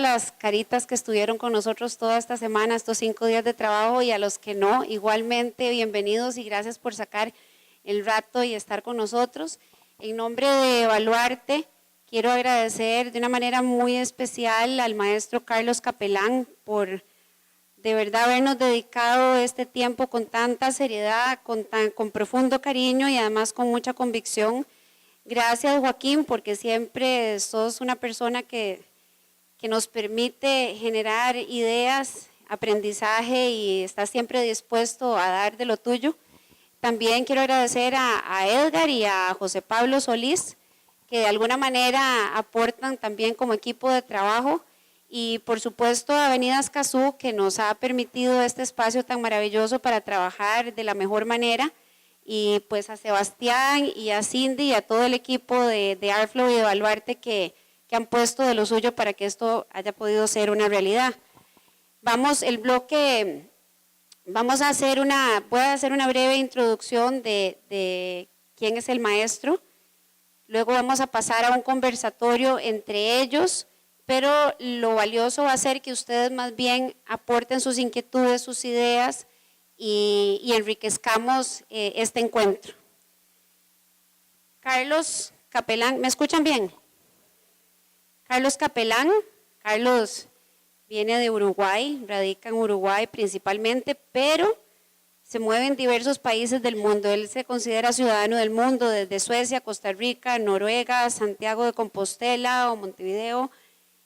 todas las caritas que estuvieron con nosotros toda esta semana, estos 5 días de trabajo, y a los que no, igualmente bienvenidos y gracias por sacar el rato y estar con nosotros. En nombre de Evaluarte, quiero agradecer de una manera muy especial al maestro Carlos Capelán por de verdad habernos dedicado este tiempo con tanta seriedad, con profundo cariño y además con mucha convicción. Gracias, Joaquín, porque siempre sos una persona que nos permite generar ideas, aprendizaje y estás siempre dispuesto a dar de lo tuyo. También quiero agradecer a Edgar y a José Pablo Solís, que de alguna manera aportan también como equipo de trabajo. Y por supuesto a Avenida Escazú, que nos ha permitido este espacio tan maravilloso para trabajar de la mejor manera. Y pues a Sebastián y a Cindy y a todo el equipo de Artflow y de Evaluarte que han puesto de lo suyo para que esto haya podido ser una realidad. Voy a hacer una breve introducción de quién es el maestro. Luego vamos a pasar a un conversatorio entre ellos, pero lo valioso va a ser que ustedes más bien aporten sus inquietudes, sus ideas y enriquezcamos este encuentro. Carlos Capelán, ¿me escuchan bien? Carlos Capelán, Carlos viene de Uruguay, radica en Uruguay principalmente, pero se mueve en diversos países del mundo. Él se considera ciudadano del mundo desde Suecia, Costa Rica, Noruega, Santiago de Compostela o Montevideo,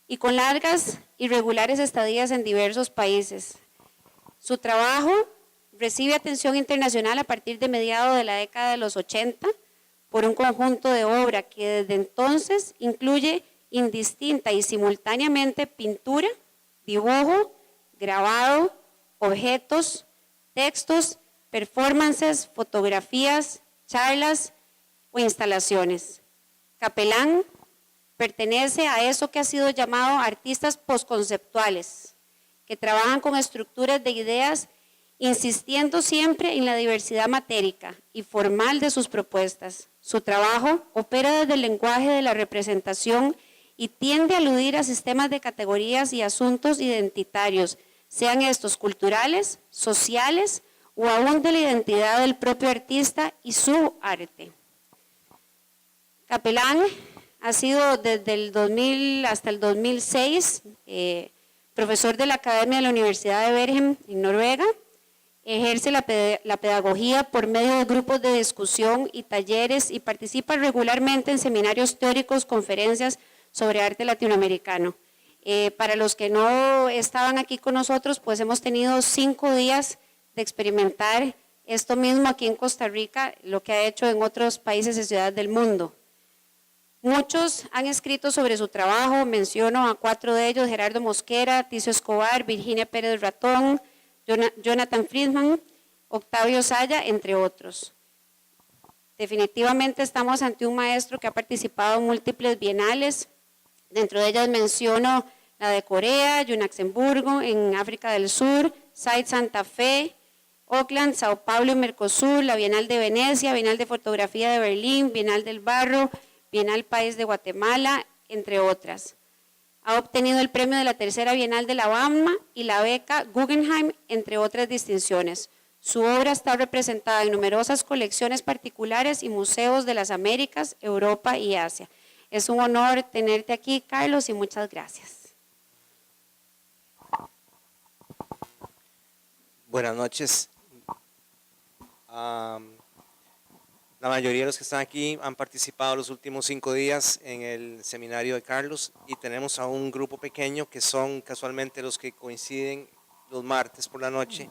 y con largas y regulares estadías en diversos países. Su trabajo recibe atención internacional a partir de mediados de la década de los 80 por un conjunto de obra que desde entonces incluye indistinta y simultáneamente pintura, dibujo, grabado, objetos, textos, performances, fotografías, charlas o instalaciones. Capelán pertenece a eso que ha sido llamado artistas postconceptuales, que trabajan con estructuras de ideas, insistiendo siempre en la diversidad matérica y formal de sus propuestas. Su trabajo opera desde el lenguaje de la representación y tiende a aludir a sistemas de categorías y asuntos identitarios, sean estos culturales, sociales o aún de la identidad del propio artista y su arte. Capelán ha sido desde el 2000 hasta el 2006 profesor de la Academia de la Universidad de Bergen en Noruega. Ejerce la pedagogía por medio de grupos de discusión y talleres y participa regularmente en seminarios teóricos, conferencias sobre arte latinoamericano. Para los que no estaban aquí con nosotros, pues hemos tenido 5 días de experimentar esto mismo aquí en Costa Rica, lo que ha hecho en otros países y ciudades del mundo. Muchos han escrito sobre su trabajo, menciono a 4 de ellos: Gerardo Mosquera, Ticio Escobar, Virginia Pérez Ratón, Jonathan Friedman, Octavio Saya, entre otros. Definitivamente estamos ante un maestro que ha participado en múltiples bienales. Dentro de ellas menciono la de Corea, Yunaxemburgo, en África del Sur, Site Santa Fe, Oakland, Sao Paulo y Mercosur, la Bienal de Venecia, Bienal de Fotografía de Berlín, Bienal del Barro, Bienal País de Guatemala, entre otras. Ha obtenido el premio de la tercera Bienal de La Habana y la beca Guggenheim, entre otras distinciones. Su obra está representada en numerosas colecciones particulares y museos de las Américas, Europa y Asia. Es un honor tenerte aquí, Carlos, y muchas gracias. Buenas noches. La mayoría de los que están aquí han participado los últimos 5 días en el seminario de Carlos, y tenemos a un grupo pequeño que son casualmente los que coinciden los martes por la noche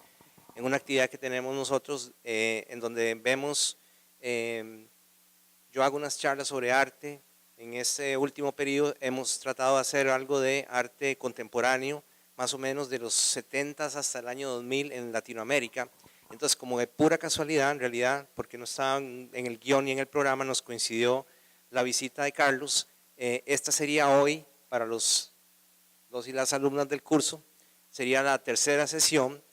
en una actividad que tenemos nosotros en donde vemos, yo hago unas charlas sobre arte. En este último periodo hemos tratado de hacer algo de arte contemporáneo, más o menos de los 70 hasta el año 2000 en Latinoamérica. Entonces, como de pura casualidad, en realidad, porque no estaban en el guión ni en el programa, nos coincidió la visita de Carlos. Esta sería hoy, para los y las alumnas del curso, sería la tercera sesión.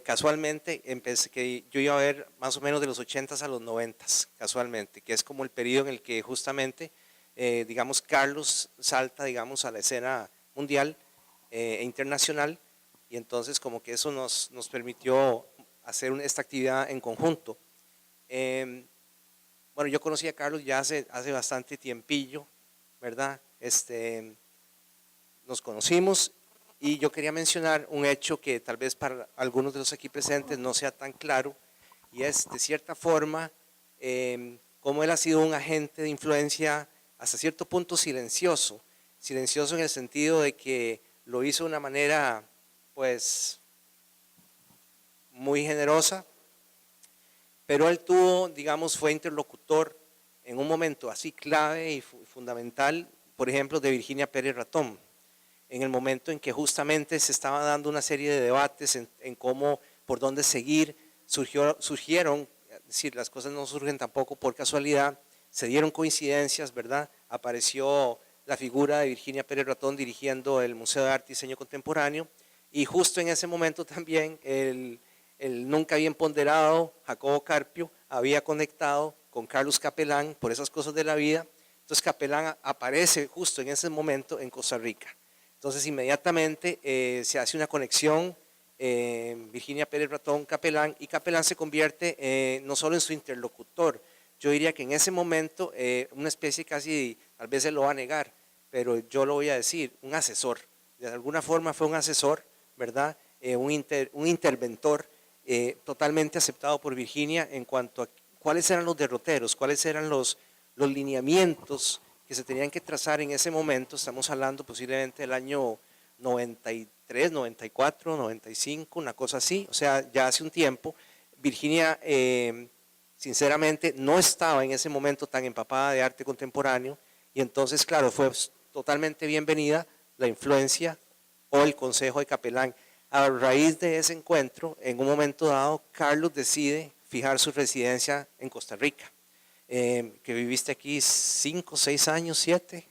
Casualmente, empecé que yo iba a ver más o menos de los 80s a los 90s, casualmente, que es como el periodo en el que justamente, digamos, Carlos salta, digamos, a la escena mundial. e internacional, y entonces como que eso nos permitió hacer esta actividad en conjunto. Bueno, yo conocí a Carlos ya hace bastante tiempillo, ¿verdad? Nos conocimos y yo quería mencionar un hecho que tal vez para algunos de los aquí presentes no sea tan claro, y es de cierta forma cómo él ha sido un agente de influencia hasta cierto punto silencioso en el sentido de que lo hizo de una manera pues muy generosa, pero él tuvo, digamos, fue interlocutor en un momento así clave y fundamental, por ejemplo, de Virginia Pérez Ratón, en el momento en que justamente se estaba dando una serie de debates en cómo, por dónde seguir, surgieron, es decir, las cosas no surgen tampoco por casualidad, se dieron coincidencias, ¿verdad? Apareció la figura de Virginia Pérez Ratón dirigiendo el Museo de Arte y Diseño Contemporáneo, y justo en ese momento también el nunca bien ponderado Jacobo Carpio había conectado con Carlos Capelán por esas cosas de la vida. Entonces Capelán aparece justo en ese momento en Costa Rica. Entonces inmediatamente se hace una conexión, Virginia Pérez Ratón, Capelán, y Capelán se convierte no solo en su interlocutor, yo diría que en ese momento una especie casi, tal vez se lo va a negar, pero yo lo voy a decir, un asesor. De alguna forma fue un asesor, ¿verdad? Un interventor totalmente aceptado por Virginia en cuanto a cuáles eran los derroteros, cuáles eran los lineamientos que se tenían que trazar en ese momento. Estamos hablando posiblemente del año 93, 94, 95, una cosa así, o sea, ya hace un tiempo. Virginia sinceramente no estaba en ese momento tan empapada de arte contemporáneo, y entonces claro, fue totalmente bienvenida la influencia o el consejo de Capelán. A raíz de ese encuentro, en un momento dado, Carlos decide fijar su residencia en Costa Rica, que viviste aquí 5, 6 años, 7.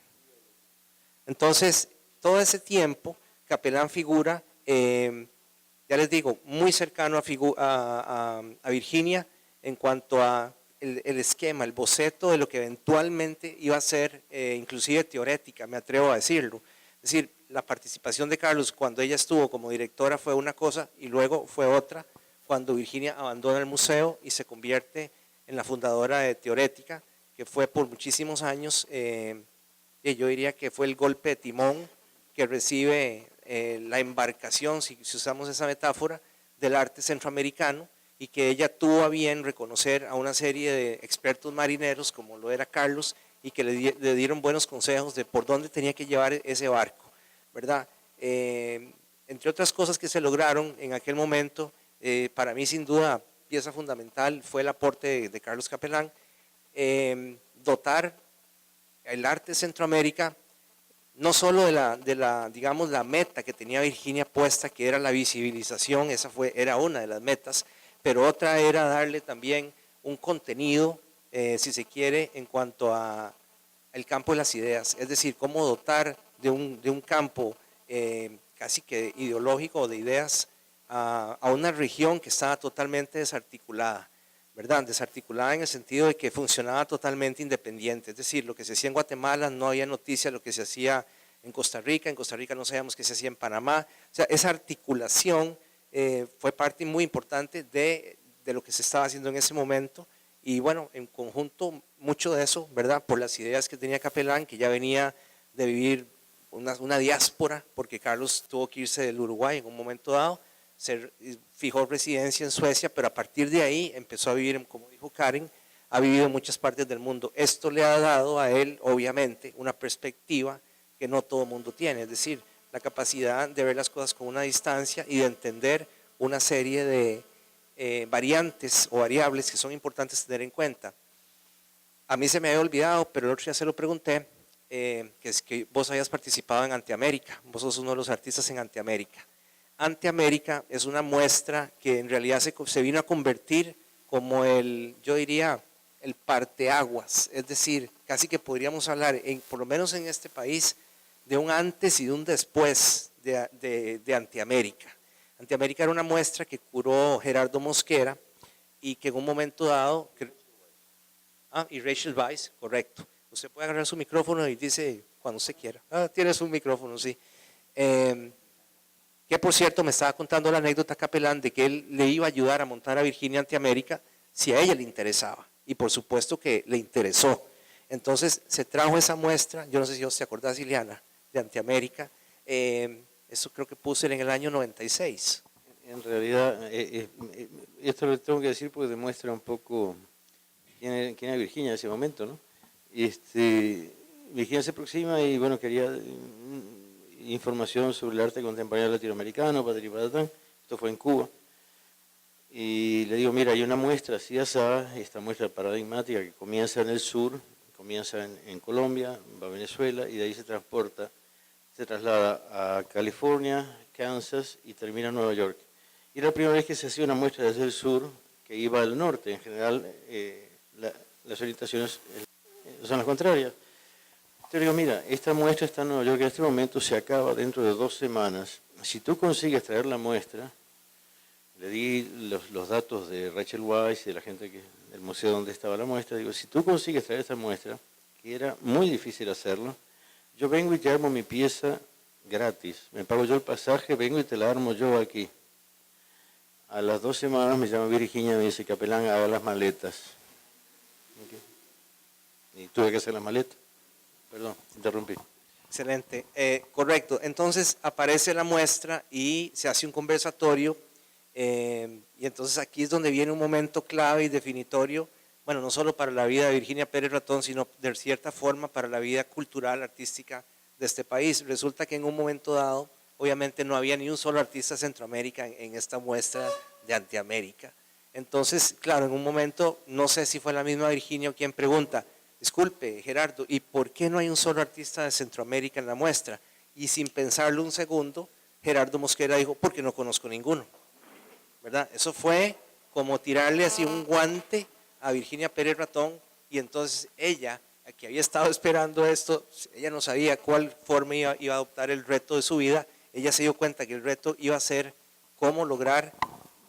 Entonces, todo ese tiempo, Capelán figura, ya les digo, muy cercano a Virginia en cuanto a el esquema, el boceto de lo que eventualmente iba a ser, inclusive teorética, me atrevo a decirlo. Es decir, la participación de Carlos cuando ella estuvo como directora fue una cosa y luego fue otra cuando Virginia abandona el museo y se convierte en la fundadora de Teorética, que fue por muchísimos años, yo diría que fue el golpe de timón que recibe la embarcación, si usamos esa metáfora, del arte centroamericano, y que ella tuvo a bien reconocer a una serie de expertos marineros como lo era Carlos, y que le dieron buenos consejos de por dónde tenía que llevar ese barco, ¿verdad? Entre otras cosas que se lograron en aquel momento, para mí sin duda pieza fundamental fue el aporte de Carlos Capelán, dotar el arte de Centroamérica no solo digamos, la meta que tenía Virginia puesta, que era la visibilización, era una de las metas, pero otra era darle también un contenido, si se quiere, en cuanto a el campo de las ideas, es decir, cómo dotar de un campo casi que ideológico de ideas a una región que estaba totalmente desarticulada, ¿verdad? Desarticulada en el sentido de que funcionaba totalmente independiente, es decir, lo que se hacía en Guatemala no había noticia de lo que se hacía en Costa Rica no sabíamos qué se hacía en Panamá, o sea, esa articulación fue parte muy importante de lo que se estaba haciendo en ese momento, y bueno, en conjunto mucho de eso, ¿verdad? Por las ideas que tenía Capelán, que ya venía de vivir una diáspora, porque Carlos tuvo que irse del Uruguay en un momento dado, fijó residencia en Suecia, pero a partir de ahí empezó a vivir, como dijo Karen, ha vivido en muchas partes del mundo. Esto le ha dado a él, obviamente, una perspectiva que no todo el mundo tiene, es decir, la capacidad de ver las cosas con una distancia y de entender una serie de variantes o variables que son importantes tener en cuenta. A mí se me había olvidado, pero el otro día se lo pregunté, que es que vos habías participado en Anteamérica, vos sos uno de los artistas en Anteamérica. Anteamérica es una muestra que en realidad se vino a convertir como yo diría, el parteaguas, es decir, casi que podríamos hablar, por lo menos en este país, de un antes y de un después de Anteamérica. Anteamérica era una muestra que curó Gerardo Mosquera y que en un momento dado, y Rachel Weisz, correcto, usted puede agarrar su micrófono y dice cuando usted quiera, tiene su micrófono, sí. que por cierto me estaba contando la anécdota Capelán de que él le iba a ayudar a montar a Virginia Antiamérica si a ella le interesaba, y por supuesto que le interesó. Entonces se trajo esa muestra, yo no sé si vos te acordás, Ileana, de Antiamérica, eso creo que puse en el año 96. En realidad, esto lo tengo que decir porque demuestra un poco quién era Virginia en ese momento, ¿no? Virginia se aproxima y bueno, quería información sobre el arte contemporáneo latinoamericano, patatán. Esto fue en Cuba. Y le digo, mira, hay una muestra así asada, esta muestra paradigmática que comienza en el sur, comienza en Colombia, va a Venezuela y de ahí se traslada a California, Kansas y termina en Nueva York. Y era la primera vez que se hacía una muestra desde el sur que iba al norte. En general, las orientaciones son las contrarias. Te digo, mira, esta muestra está en Nueva York en este momento, se acaba dentro de 2 semanas. Si tú consigues traer la muestra, le di los datos de Rachel Weisz y de la gente del museo donde estaba la muestra, digo, si tú consigues traer esta muestra, que era muy difícil hacerlo, yo vengo y te armo mi pieza gratis, me pago yo el pasaje, vengo y te la armo yo aquí. A las 2 semanas me llama Virginia y me dice, Capelán, haga las maletas. Okay. Y tuve que hacer las maletas. Perdón, interrumpí. Excelente, correcto. Entonces aparece la muestra y se hace un conversatorio y entonces aquí es donde viene un momento clave y definitorio, bueno, no solo para la vida de Virginia Pérez Ratón, sino de cierta forma para la vida cultural, artística de este país. Resulta que en un momento dado, obviamente no había ni un solo artista de Centroamérica en esta muestra de Antiamérica. Entonces, claro, en un momento, no sé si fue la misma Virginia o quien pregunta, disculpe, Gerardo, ¿y por qué no hay un solo artista de Centroamérica en la muestra? Y sin pensarlo un segundo, Gerardo Mosquera dijo, porque no conozco ninguno, ¿verdad? Eso fue como tirarle así un guante a Virginia Pérez Ratón y entonces ella, que había estado esperando esto, ella no sabía cuál forma iba a adoptar el reto de su vida, ella se dio cuenta que el reto iba a ser cómo lograr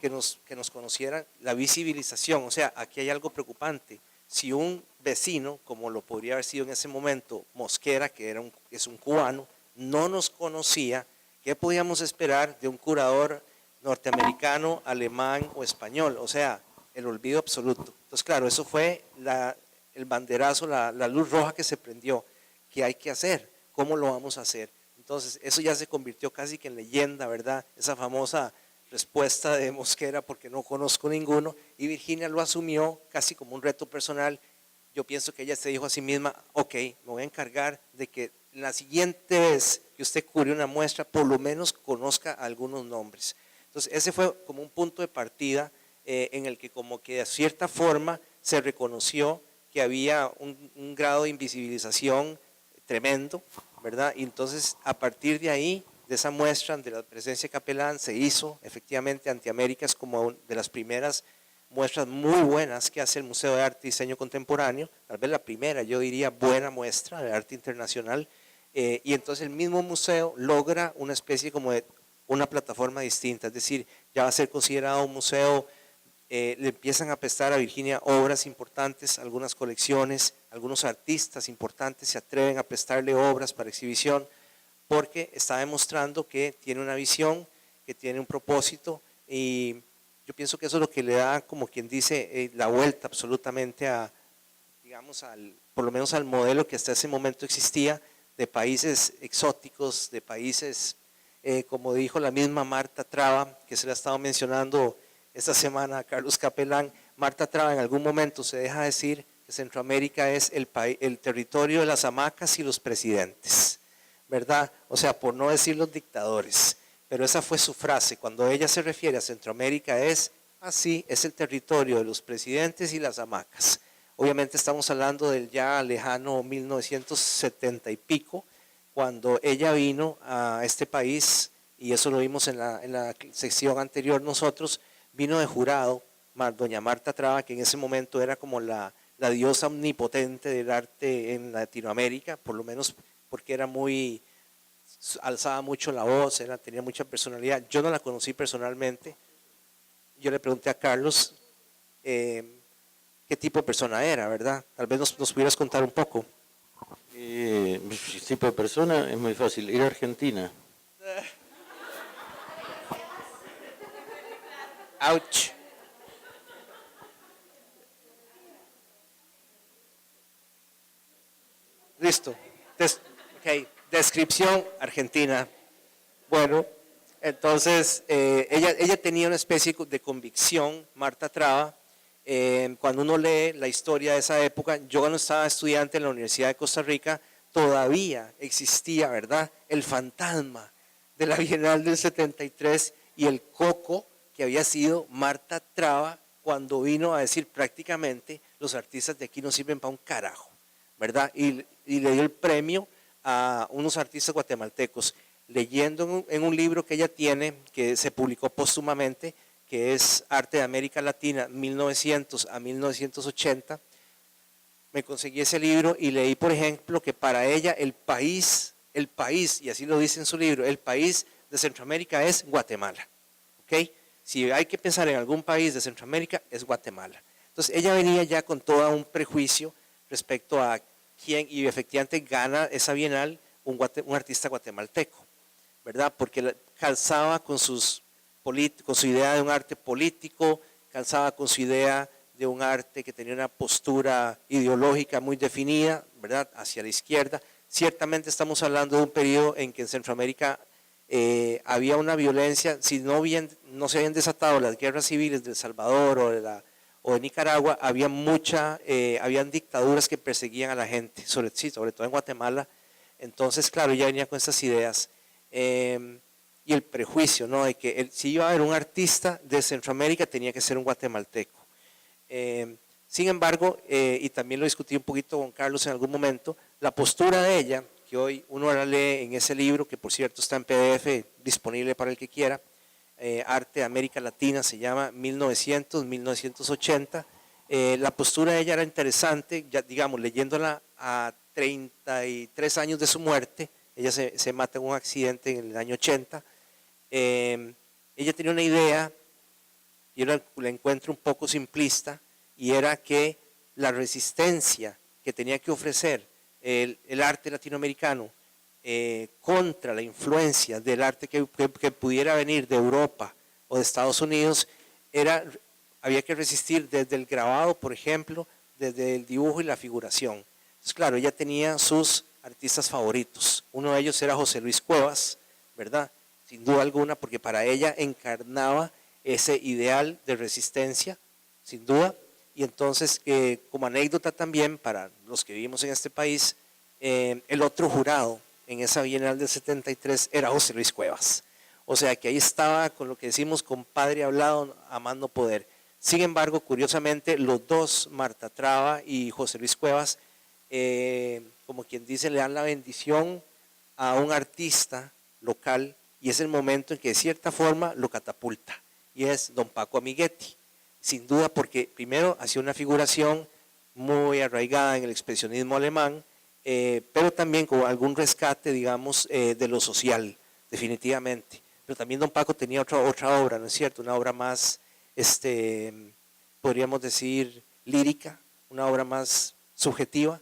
que nos conocieran, la visibilización. O sea, aquí hay algo preocupante. Si un vecino, como lo podría haber sido en ese momento Mosquera, que es un cubano, no nos conocía, ¿qué podíamos esperar de un curador norteamericano, alemán o español? O sea, el olvido absoluto. Entonces, claro, eso fue el banderazo, la luz roja que se prendió. ¿Qué hay que hacer? ¿Cómo lo vamos a hacer? Entonces, eso ya se convirtió casi que en leyenda, ¿verdad? Esa famosa respuesta de Mosquera, porque no conozco ninguno, y Virginia lo asumió casi como un reto personal. Yo pienso que ella se dijo a sí misma, ok, me voy a encargar de que la siguiente vez que usted cubre una muestra, por lo menos conozca algunos nombres. Entonces, ese fue como un punto de partida en el que como que de cierta forma se reconoció que había un grado de invisibilización tremendo, ¿verdad? Y entonces, a partir de ahí, de esa muestra, de la presencia de Capelán, se hizo efectivamente Antiamérica, es como de las primeras muestras muy buenas que hace el Museo de Arte y Diseño Contemporáneo, tal vez la primera, yo diría, buena muestra de arte internacional, y entonces el mismo museo logra una especie como de una plataforma distinta, es decir, ya va a ser considerado un museo, le empiezan a prestar a Virginia obras importantes, algunas colecciones, algunos artistas importantes se atreven a prestarle obras para exhibición, porque está demostrando que tiene una visión, que tiene un propósito, y yo pienso que eso es lo que le da, como quien dice, la vuelta absolutamente a, digamos, por lo menos al modelo que hasta ese momento existía, de países exóticos, de países, como dijo la misma Marta Traba, que se la ha estado mencionando esta semana a Carlos Capelán. Marta Traba en algún momento se deja decir que Centroamérica es el territorio de las hamacas y los presidentes, ¿verdad? O sea, por no decir los dictadores, pero esa fue su frase. Cuando ella se refiere a Centroamérica es así, es el territorio de los presidentes y las hamacas. Obviamente estamos hablando del ya lejano 1970 y pico, cuando ella vino a este país, y eso lo vimos en la sección anterior nosotros, vino de jurado, doña Marta Traba, que en ese momento era como la diosa omnipotente del arte en Latinoamérica, por lo menos porque era muy, alzaba mucho la voz, tenía mucha personalidad. Yo no la conocí personalmente. Yo le pregunté a Carlos qué tipo de persona era, ¿verdad? Tal vez nos pudieras contar un poco. Tipo de persona es muy fácil, ir a Argentina. Ouch. Listo. Ok. Descripción argentina. Bueno, entonces ella tenía una especie de convicción, Marta Traba. Cuando uno lee la historia de esa época, yo cuando estaba estudiante en la Universidad de Costa Rica, todavía existía, ¿verdad?, el fantasma de la Bienal del 73 y el coco que había sido Marta Traba cuando vino a decir prácticamente los artistas de aquí no sirven para un carajo, ¿verdad? Y le dio el premio a unos artistas guatemaltecos. Leyendo en un libro que ella tiene, que se publicó póstumamente, que es Arte de América Latina, 1900 a 1980, me conseguí ese libro y leí, por ejemplo, que para ella el país, y así lo dice en su libro, el país de Centroamérica es Guatemala. ¿Ok? Si hay que pensar en algún país de Centroamérica, es Guatemala. Entonces, ella venía ya con todo un prejuicio respecto a quién, y efectivamente gana esa bienal un artista guatemalteco, ¿verdad? Porque calzaba con su idea de un arte político, calzaba con su idea de un arte que tenía una postura ideológica muy definida, ¿verdad?, hacia la izquierda. Ciertamente estamos hablando de un periodo en que en Centroamérica había una violencia, si no se habían desatado las guerras civiles de El Salvador o de Nicaragua, habían dictaduras que perseguían a la gente, sobre todo en Guatemala. Entonces, claro, ella venía con esas ideas. Y el prejuicio, ¿no?, de que si iba a haber un artista de Centroamérica tenía que ser un guatemalteco. Sin embargo, y también lo discutí un poquito con Carlos en algún momento, la postura de ella, que hoy uno la lee en ese libro, que por cierto está en PDF, disponible para el que quiera, Arte de América Latina, se llama 1900-1980, la postura de ella era interesante, ya digamos, leyéndola a 33 años de su muerte. Ella se mata en un accidente en el año 80. Ella tenía una idea, yo la encuentro un poco simplista, y era que la resistencia que tenía que ofrecer el arte latinoamericano contra la influencia del arte que pudiera venir de Europa o de Estados Unidos, había que resistir desde el grabado, por ejemplo, desde el dibujo y la figuración. Entonces, claro, ella tenía sus artistas favoritos. Uno de ellos era José Luis Cuevas, ¿verdad? Sin duda alguna, porque para ella encarnaba ese ideal de resistencia, sin duda. Y entonces, como anécdota también para los que vivimos en este país, el otro jurado en esa Bienal del 73 era José Luis Cuevas. O sea que ahí estaba con lo que decimos compadre hablado, amando poder. Sin embargo, curiosamente, los dos, Marta Traba y José Luis Cuevas, como quien dice, le dan la bendición a un artista local, y es el momento en que de cierta forma lo catapulta, y es don Paco Amiguetti. Sin duda, porque primero hacía una figuración muy arraigada en el expresionismo alemán, pero también con algún rescate, digamos, de lo social, definitivamente. Pero también don Paco tenía otra obra, ¿no es cierto? Una obra más, podríamos decir, lírica, una obra más subjetiva,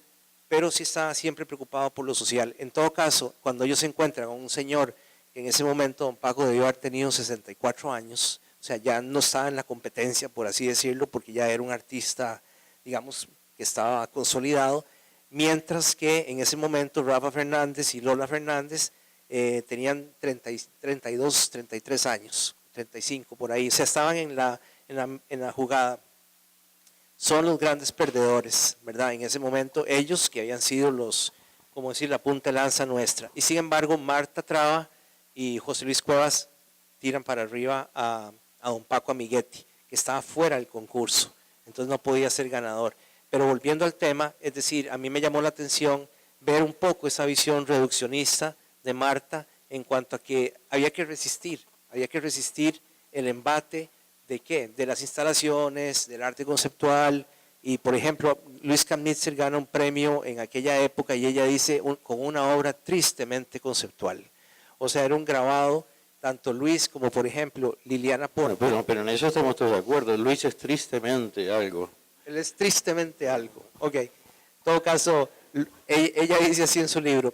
pero sí estaba siempre preocupado por lo social. En todo caso, cuando ellos se encuentran con un señor que en ese momento don Paco debió haber tenido 64 años, o sea, ya no estaba en la competencia, por así decirlo, porque ya era un artista, digamos, que estaba consolidado, mientras que en ese momento Rafa Fernández y Lola Fernández tenían 32, 33 años, 35 por ahí, o sea, estaban en la jugada. Son los grandes perdedores, ¿verdad? En ese momento, ellos que habían sido como decir, la punta de lanza nuestra. Y sin embargo, Marta Traba y José Luis Cuevas tiran para arriba a don Paco Amiguetti, que estaba fuera del concurso, entonces no podía ser ganador. Pero volviendo al tema, es decir, a mí me llamó la atención ver un poco esa visión reduccionista de Marta en cuanto a que había que resistir el embate de ¿qué? De las instalaciones, del arte conceptual. Y por ejemplo, Luis Kamnitzer gana un premio en aquella época y ella dice con una obra tristemente conceptual. O sea, era un grabado, tanto Luis como por ejemplo Liliana Porto. Bueno, pero en eso estamos todos de acuerdo. Luis es tristemente algo. Él es tristemente algo. Ok. En todo caso, ella dice así en su libro.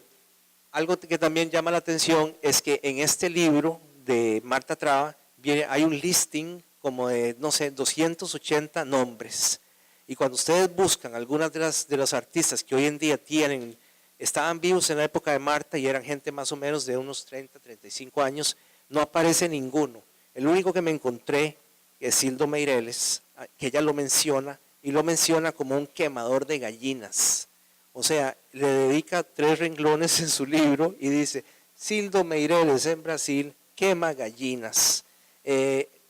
Algo que también llama la atención es que en este libro de Marta Traba hay un listing como de, no sé, 280 nombres. Y cuando ustedes buscan algunas de los artistas que hoy en día estaban vivos en la época de Marta y eran gente más o menos de unos 30, 35 años, no aparece ninguno. El único que me encontré es Sildo Meireles, que ella lo menciona, y lo menciona como un quemador de gallinas. O sea, le dedica 3 renglones en su libro y dice, Sildo Meireles en Brasil quema gallinas,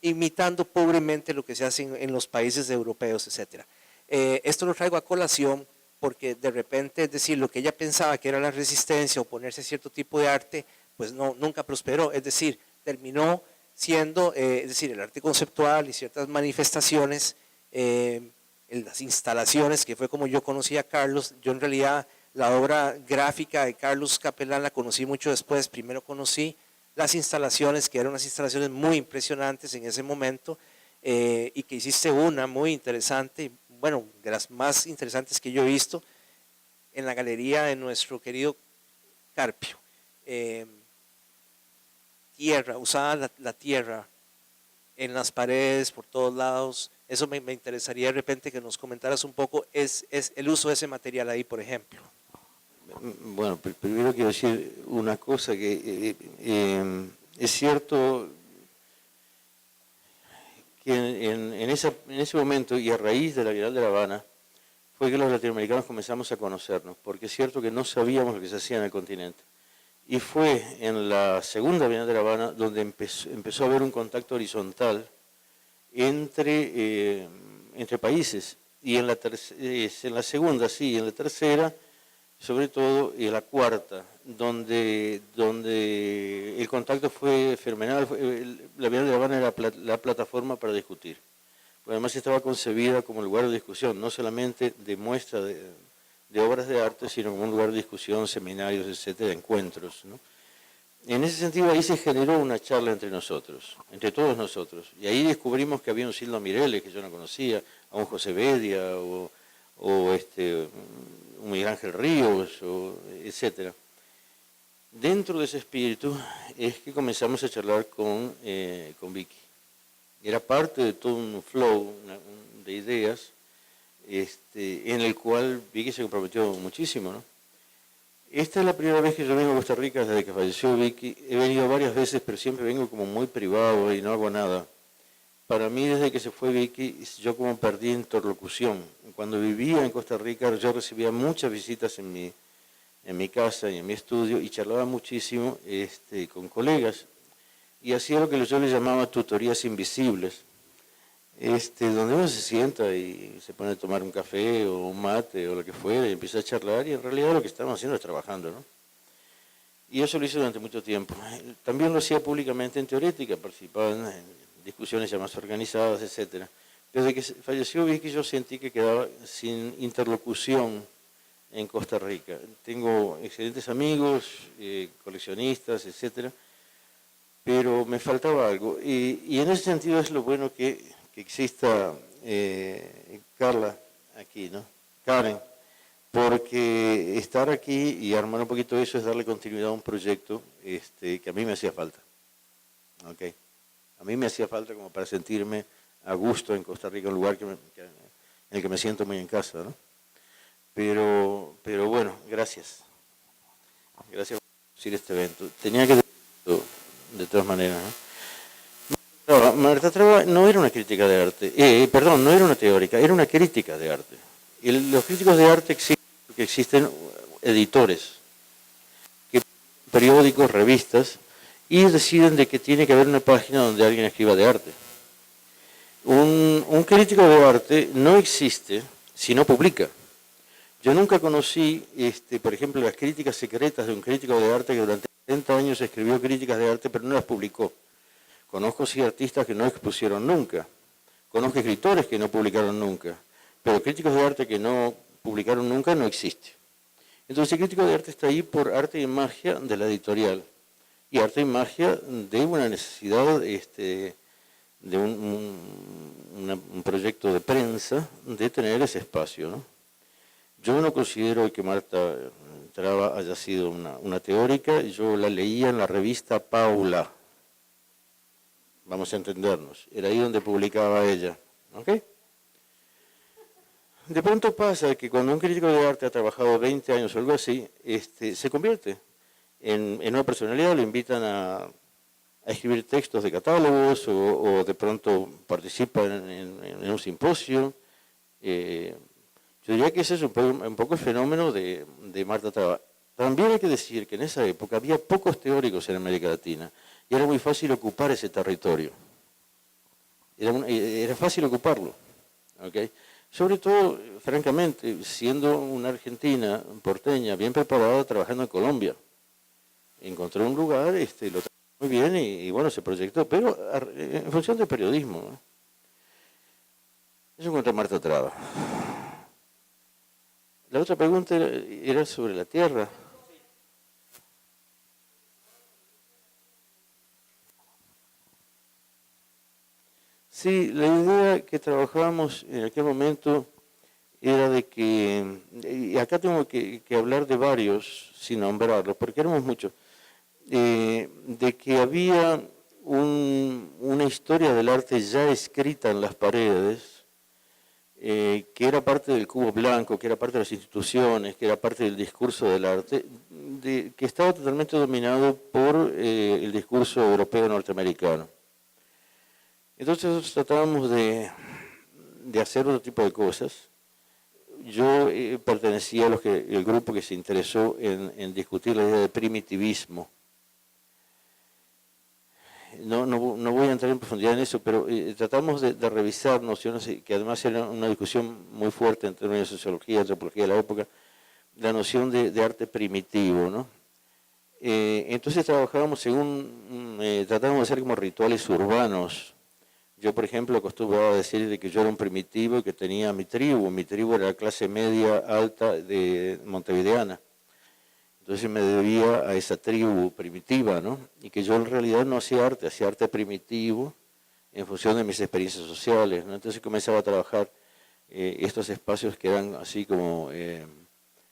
imitando pobremente lo que se hace en los países europeos, etc. Esto lo traigo a colación porque de repente, es decir, lo que ella pensaba que era la resistencia o ponerse a cierto tipo de arte, pues no, nunca prosperó, es decir, terminó siendo, es decir, el arte conceptual y ciertas manifestaciones, en las instalaciones, que fue como yo conocí a Carlos. Yo en realidad la obra gráfica de Carlos Capelán la conocí mucho después. Primero conocí las instalaciones, que eran unas instalaciones muy impresionantes en ese momento, y que hiciste una muy interesante, bueno, de las más interesantes que yo he visto, en la galería de nuestro querido Carpio. Tierra, usaba la tierra en las paredes, por todos lados. Eso me interesaría de repente que nos comentaras un poco, es el uso de ese material ahí, por ejemplo. Bueno, primero quiero decir una cosa, que es cierto que en ese momento y a raíz de la Bienal de La Habana fue que los latinoamericanos comenzamos a conocernos, porque es cierto que no sabíamos lo que se hacía en el continente. Y fue en la segunda Bienal de La Habana donde empezó a haber un contacto horizontal entre países. Y en la segunda, sí, en la tercera, sobre todo, y en la cuarta, donde el contacto fue fenomenal. La Bienal de La Habana era la plataforma para discutir. Porque además estaba concebida como lugar de discusión, no solamente de muestra de obras de arte, sino como un lugar de discusión, seminarios, etcétera, encuentros, ¿no? En ese sentido, ahí se generó una charla entre nosotros, entre todos nosotros. Y ahí descubrimos que había un Sildo Meireles, que yo no conocía, a un José Bedia, o un Miguel Ángel Ríos, etcétera. Dentro de ese espíritu es que comenzamos a charlar con Vicky. Era parte de todo un flow de ideas, en el cual Vicky se comprometió muchísimo, ¿no? Esta es la primera vez que yo vengo a Costa Rica desde que falleció Vicky. He venido varias veces, pero siempre vengo como muy privado y no hago nada. Para mí, desde que se fue Vicky, yo como perdí interlocución. Cuando vivía en Costa Rica, yo recibía muchas visitas en mi casa y en mi estudio y charlaba muchísimo con colegas. Y hacía lo que yo le llamaba tutorías invisibles, donde uno se sienta y se pone a tomar un café o un mate o lo que fuera y empieza a charlar, y en realidad lo que estamos haciendo es trabajando, ¿no? Y eso lo hice durante mucho tiempo. También lo hacía públicamente en Teorética, participaba en discusiones ya más organizadas, etc. Desde que falleció Vicky yo sentí que quedaba sin interlocución en Costa Rica. Tengo excelentes amigos, coleccionistas, etcétera, pero me faltaba algo. Y en ese sentido es lo bueno que exista Carla aquí, ¿no? Karen, porque estar aquí y armar un poquito eso es darle continuidad a un proyecto que a mí me hacía falta. ¿Okay? A mí me hacía falta como para sentirme a gusto en Costa Rica, un lugar en el que me siento muy en casa, ¿no? Pero bueno, gracias. Gracias por producir este evento. Tenía que decirlo de todas maneras, ¿no? Marta Traba no era una crítica de arte, no era una teórica, era una crítica de arte. Los críticos de arte existen porque existen editores, periódicos, revistas, y deciden de que tiene que haber una página donde alguien escriba de arte. Un crítico de arte no existe si no publica. Yo nunca conocí, por ejemplo, las críticas secretas de un crítico de arte que durante 30 años escribió críticas de arte pero no las publicó. Conozco sí artistas que no expusieron nunca, conozco escritores que no publicaron nunca, pero críticos de arte que no publicaron nunca no existe. Entonces el crítico de arte está ahí por arte y magia de la editorial, y arte y magia de una necesidad de un proyecto de prensa de tener ese espacio, ¿no? Yo no considero que Marta Traba haya sido una teórica, yo la leía en la revista Paula. vamos a entendernos. Era ahí donde publicaba ella. ¿Ok? De pronto pasa que cuando un crítico de arte ha trabajado 20 años o algo así, se convierte en una personalidad, lo invitan a escribir textos de catálogos o de pronto participa en un simposio. Yo diría que ese es un poco el fenómeno de Marta Traba. También hay que decir que en esa época había pocos teóricos en América Latina y era muy fácil ocupar ese territorio. Era fácil ocuparlo. ¿Okay? Sobre todo, francamente, siendo una argentina porteña bien preparada trabajando en Colombia. Encontró un lugar, lo trabajó muy bien y bueno, se proyectó, pero en función del periodismo. ¿No? Eso en cuanto a Marta Traba. La otra pregunta era sobre la tierra. Sí, la idea que trabajábamos en aquel momento era de que, y acá tengo que hablar de varios, sin nombrarlos, porque éramos muchos, de que había una historia del arte ya escrita en las paredes, que era parte del cubo blanco, que era parte de las instituciones, que era parte del discurso del arte, que estaba totalmente dominado por el discurso europeo norteamericano. Entonces nosotros tratábamos de hacer otro tipo de cosas. Yo pertenecía a el grupo que se interesó en discutir la idea de primitivismo. No voy a entrar en profundidad en eso, pero tratamos de revisar nociones que además era una discusión muy fuerte en términos de sociología, antropología de la época, la noción de arte primitivo, ¿no? Entonces trabajábamos tratábamos de hacer como rituales urbanos. Yo, por ejemplo, acostumbraba a decir de que yo era un primitivo y que tenía mi tribu era la clase media alta de montevideana. Entonces me debía a esa tribu primitiva, ¿no? Y que yo en realidad no hacía arte primitivo en función de mis experiencias sociales, ¿no? Entonces comenzaba a trabajar estos espacios que eran así como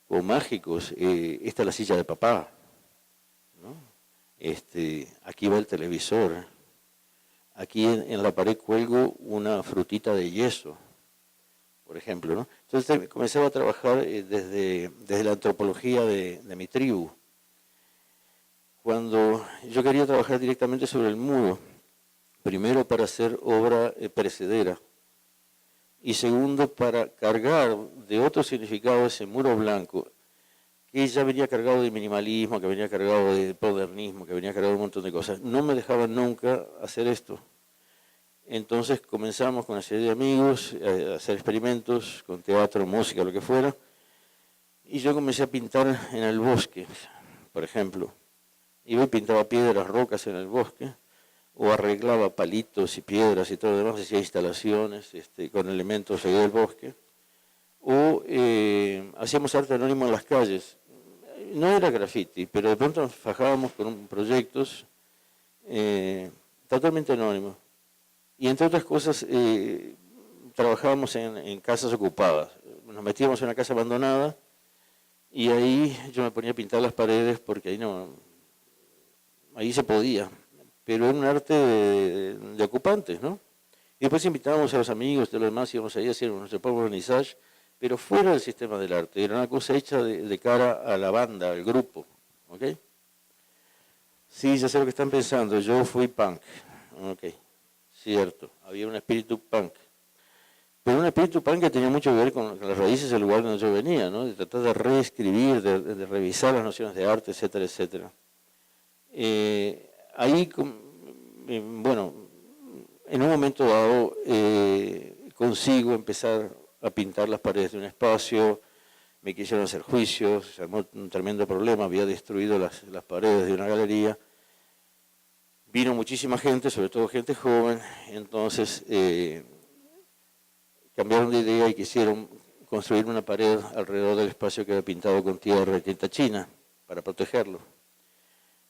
mágicos. Esta es la silla de papá, ¿no? Aquí va el televisor. Aquí en la pared cuelgo una frutita de yeso, por ejemplo, ¿no? Entonces comenzaba a trabajar desde la antropología de mi tribu. Cuando yo quería trabajar directamente sobre el muro, primero para hacer obra perecedera y segundo para cargar de otro significado ese muro blanco, que ya venía cargado de minimalismo, que venía cargado de modernismo, que venía cargado de un montón de cosas. No me dejaban nunca hacer esto. Entonces comenzamos con una serie de amigos a hacer experimentos con teatro, música, lo que fuera. Y yo comencé a pintar en el bosque, por ejemplo. Iba y pintaba piedras, rocas en el bosque, o arreglaba palitos y piedras y todo lo demás, hacía instalaciones con elementos ahí del bosque. O hacíamos arte anónimo en las calles. No era graffiti, pero de pronto nos fajábamos con proyectos totalmente anónimos. Y entre otras cosas, trabajábamos en casas ocupadas. Nos metíamos en una casa abandonada y ahí yo me ponía a pintar las paredes porque ahí se podía. Pero era un arte de ocupantes, ¿no? Y después invitábamos a los amigos, de los demás íbamos ahí a hacer nuestro propio vernissage, pero fuera del sistema del arte. Era una cosa hecha de cara a la banda, al grupo. ¿Ok? Sí, ya sé lo que están pensando. Yo fui punk. Ok. Cierto, había un espíritu punk. Pero un espíritu punk que tenía mucho que ver con las raíces del lugar donde yo venía, ¿no? De tratar de reescribir, de revisar las nociones de arte, etcétera, etcétera. Ahí, bueno, en un momento dado consigo empezar a pintar las paredes de un espacio, me quisieron hacer juicios, se armó un tremendo problema, había destruido las paredes de una galería. Vino muchísima gente, sobre todo gente joven, entonces cambiaron de idea y quisieron construir una pared alrededor del espacio que era pintado con tierra y tinta china para protegerlo.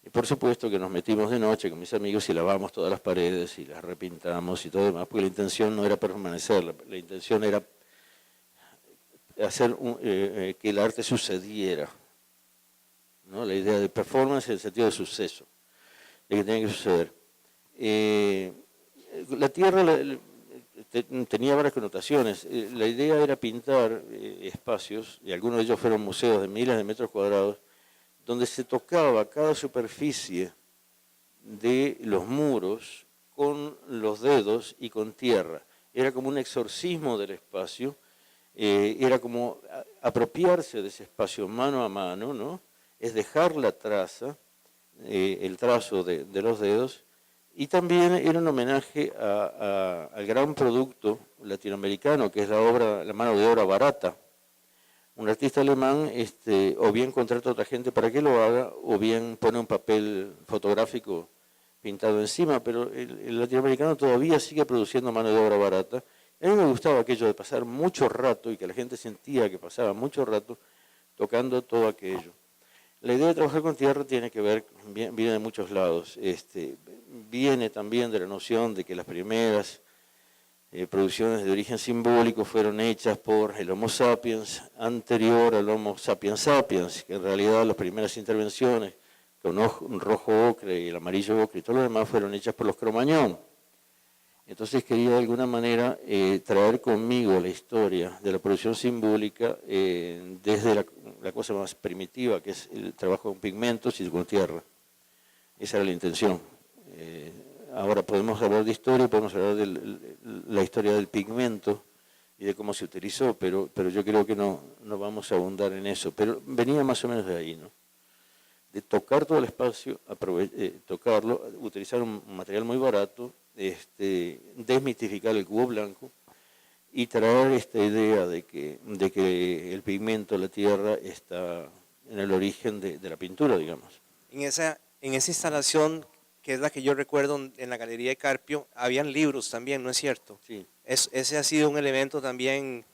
Y por supuesto que nos metimos de noche con mis amigos y lavamos todas las paredes y las repintamos y todo demás, porque la intención no era permanecer, la intención era hacer que el arte sucediera, ¿no? La idea de performance en el sentido de suceso, de que tenía que suceder. La tierra tenía varias connotaciones. La idea era pintar espacios, y algunos de ellos fueron museos de miles de metros cuadrados, donde se tocaba cada superficie de los muros con los dedos y con tierra. Era como un exorcismo del espacio, era como apropiarse de ese espacio mano a mano, ¿no? Es dejar la traza, el trazo de los dedos, y también era un homenaje al gran producto latinoamericano, que es la mano de obra barata. Un artista alemán o bien contrata a otra gente para que lo haga, o bien pone un papel fotográfico pintado encima, pero el latinoamericano todavía sigue produciendo mano de obra barata. A mí me gustaba aquello de pasar mucho rato y que la gente sentía que pasaba mucho rato tocando todo aquello. La idea de trabajar con tierra tiene que ver, viene de muchos lados. Viene también de la noción de que las primeras producciones de origen simbólico fueron hechas por el Homo sapiens anterior al Homo sapiens sapiens, que en realidad las primeras intervenciones con un rojo ocre y el amarillo ocre y todo lo demás fueron hechas por los Cromañón. Entonces quería de alguna manera traer conmigo la historia de la producción simbólica desde la cosa más primitiva, que es el trabajo con pigmentos y con tierra. Esa era la intención. Ahora podemos hablar de historia, podemos hablar de la historia del pigmento y de cómo se utilizó, pero yo creo que no vamos a abundar en eso. Pero venía más o menos de ahí, ¿no? De tocar todo el espacio, tocarlo, utilizar un material muy barato, desmitificar el cubo blanco y traer esta idea de que el pigmento, la tierra, está en el origen de la pintura, digamos. En esa instalación, que es la que yo recuerdo en la Galería de Carpio, habían libros también, ¿no es cierto? Sí. Ese ha sido un elemento también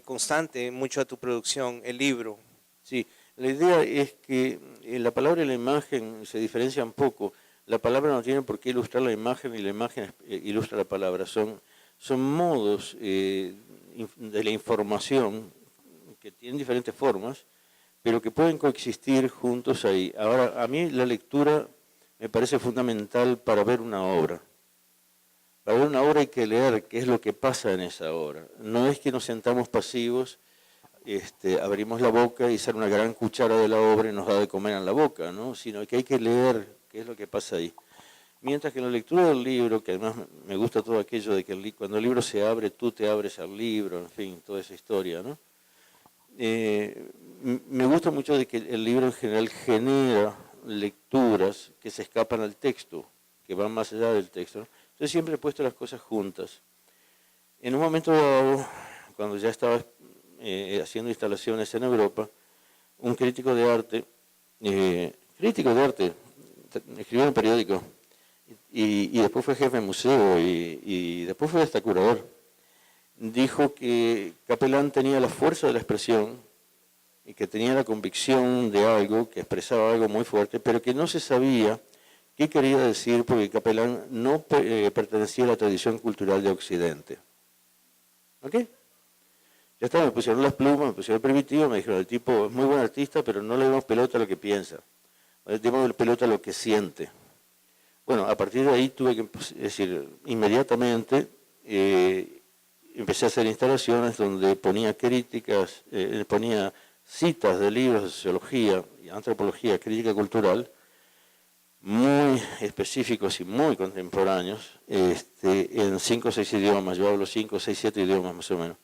constante en mucho de tu producción, el libro. Sí, la idea es que la palabra y la imagen se diferencian poco. La palabra no tiene por qué ilustrar la imagen y la imagen ilustra la palabra. Son modos de la información que tienen diferentes formas, pero que pueden coexistir juntos ahí. Ahora, a mí la lectura me parece fundamental para ver una obra. Para ver una obra hay que leer qué es lo que pasa en esa obra. No es que nos sentamos pasivos, abrimos la boca y sale una gran cuchara de la obra y nos da de comer en la boca, ¿no? Sino que hay que leer qué es lo que pasa ahí. Mientras que en la lectura del libro, que además me gusta todo aquello de que cuando el libro se abre, tú te abres al libro, en fin, toda esa historia, ¿no? Me gusta mucho de que el libro en general genera lecturas que se escapan al texto, que van más allá del texto, ¿no? Entonces siempre he puesto las cosas juntas. En un momento dado, cuando ya estaba haciendo instalaciones en Europa, un crítico de arte, escribió en un periódico, y después fue jefe de museo, y después fue hasta curador, dijo que Capelán tenía la fuerza de la expresión, y que tenía la convicción de algo, que expresaba algo muy fuerte, pero que no se sabía qué quería decir, porque Capelán no pertenecía a la tradición cultural de Occidente. ¿Ok? Ya está, me pusieron las plumas, me pusieron el primitivo, me dijeron, el tipo es muy buen artista, pero no le demos pelota a lo que piensa, le demos pelota a lo que siente. Bueno, a partir de ahí tuve que, es decir, inmediatamente empecé a hacer instalaciones donde ponía críticas, ponía citas de libros de sociología, antropología, crítica cultural, muy específicos y muy contemporáneos, en 5 o 6 idiomas, yo hablo 5, 6, 7 idiomas más o menos.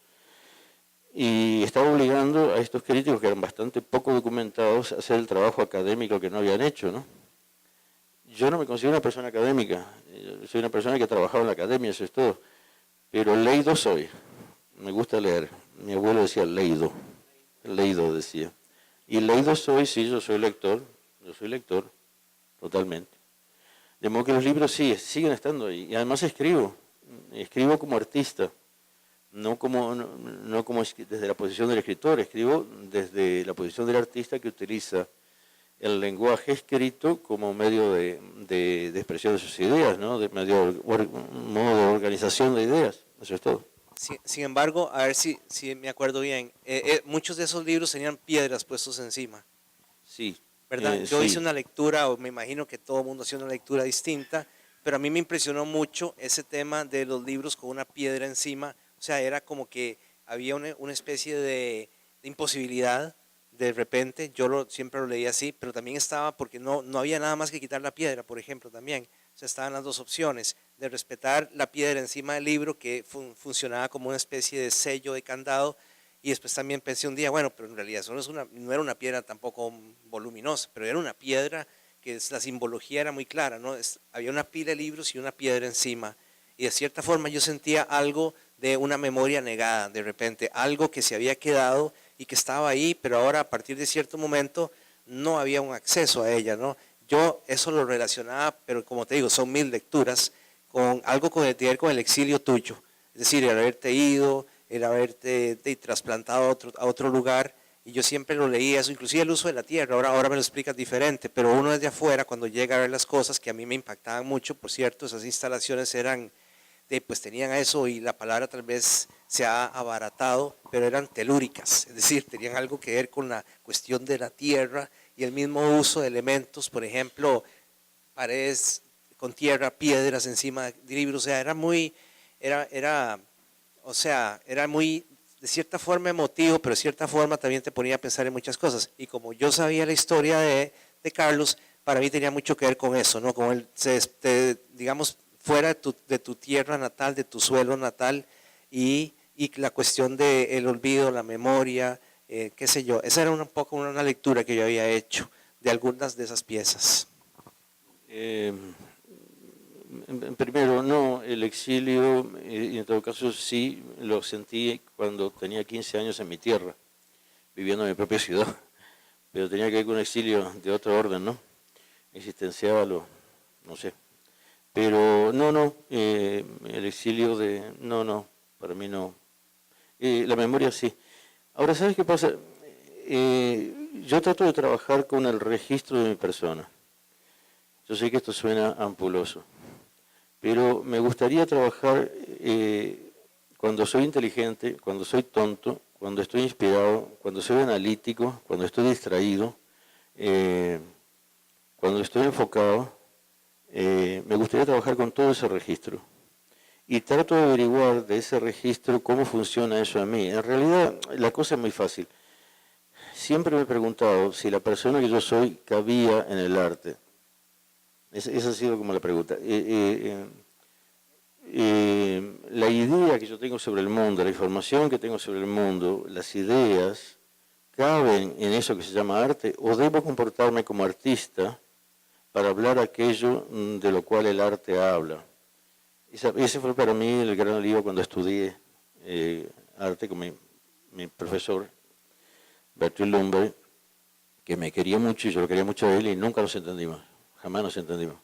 Y estaba obligando a estos críticos, que eran bastante poco documentados, a hacer el trabajo académico que no habían hecho, ¿no? Yo no me considero una persona académica, soy una persona que ha trabajado en la academia, eso es todo, pero leído soy, me gusta leer. Mi abuelo decía leído decía. Y leído soy, sí, yo soy lector, totalmente. De modo que los libros sí, siguen estando ahí. Y además escribo como artista, no como desde la posición del escritor, escribo desde la posición del artista que utiliza el lenguaje escrito como medio de expresión de sus ideas, ¿no? De modo de organización de ideas, eso es todo. Sin embargo, a ver si me acuerdo bien, muchos de esos libros tenían piedras puestos encima. Sí. ¿Verdad? Yo sí. hice una lectura, o me imagino que todo el mundo hacía una lectura distinta, pero a mí me impresionó mucho ese tema de los libros con una piedra encima, o sea, era como que había una especie de imposibilidad de repente, siempre lo leía así, pero también estaba porque no había nada más que quitar la piedra, por ejemplo, también. O sea, estaban las dos opciones, de respetar la piedra encima del libro, que funcionaba como una especie de sello de candado, y después también pensé un día, bueno, pero en realidad eso no era una piedra tampoco voluminosa, pero era una piedra que la simbología era muy clara, ¿no? Había una pila de libros y una piedra encima, y de cierta forma yo sentía algo de una memoria negada, de repente, algo que se había quedado y que estaba ahí, pero ahora a partir de cierto momento no había un acceso a ella, ¿no? Yo eso lo relacionaba, pero como te digo, son 1000 lecturas, con algo que tiene que ver con el exilio tuyo, es decir, el haberte ido, el haberte trasplantado a otro lugar, y yo siempre lo leía eso, inclusive el uso de la tierra, ahora me lo explicas diferente, pero uno desde afuera, cuando llega a ver las cosas que a mí me impactaban mucho, por cierto, esas instalaciones eran pues tenían eso y la palabra tal vez se ha abaratado, pero eran telúricas, es decir, tenían algo que ver con la cuestión de la tierra y el mismo uso de elementos, por ejemplo, paredes con tierra, piedras encima de libros, o sea, era muy, era muy, de cierta forma emotivo, pero de cierta forma también te ponía a pensar en muchas cosas. Y como yo sabía la historia de Carlos, para mí tenía mucho que ver con eso, ¿no? Como él, digamos, fuera de tu tierra natal, de tu suelo natal, y la cuestión del olvido, la memoria, qué sé yo. Esa era un poco una lectura que yo había hecho de algunas de esas piezas. Primero, no, el exilio, y en todo caso sí lo sentí cuando tenía 15 años en mi tierra, viviendo en mi propia ciudad, pero tenía que ver con un exilio de otro orden, ¿no? Existencial o no sé. Pero no, el exilio no, para mí no. La memoria sí. Ahora, ¿sabes qué pasa? Yo trato de trabajar con el registro de mi persona. Yo sé que esto suena ampuloso, pero me gustaría trabajar cuando soy inteligente, cuando soy tonto, cuando estoy inspirado, cuando soy analítico, cuando estoy distraído, cuando estoy enfocado. Me gustaría trabajar con todo ese registro y trato de averiguar de ese registro cómo funciona eso en mí. En realidad la cosa es muy fácil. Siempre me he preguntado si la persona que yo soy cabía en el arte. Esa ha sido como la pregunta. La idea que yo tengo sobre el mundo, la información que tengo sobre el mundo, las ideas, ¿caben en eso que se llama arte o debo comportarme como artista para hablar aquello de lo cual el arte habla? Ese fue para mí el gran lío cuando estudié arte con mi profesor, Bertil Lundberg, que me quería mucho y yo lo quería mucho a él y nunca nos entendimos, jamás nos entendimos,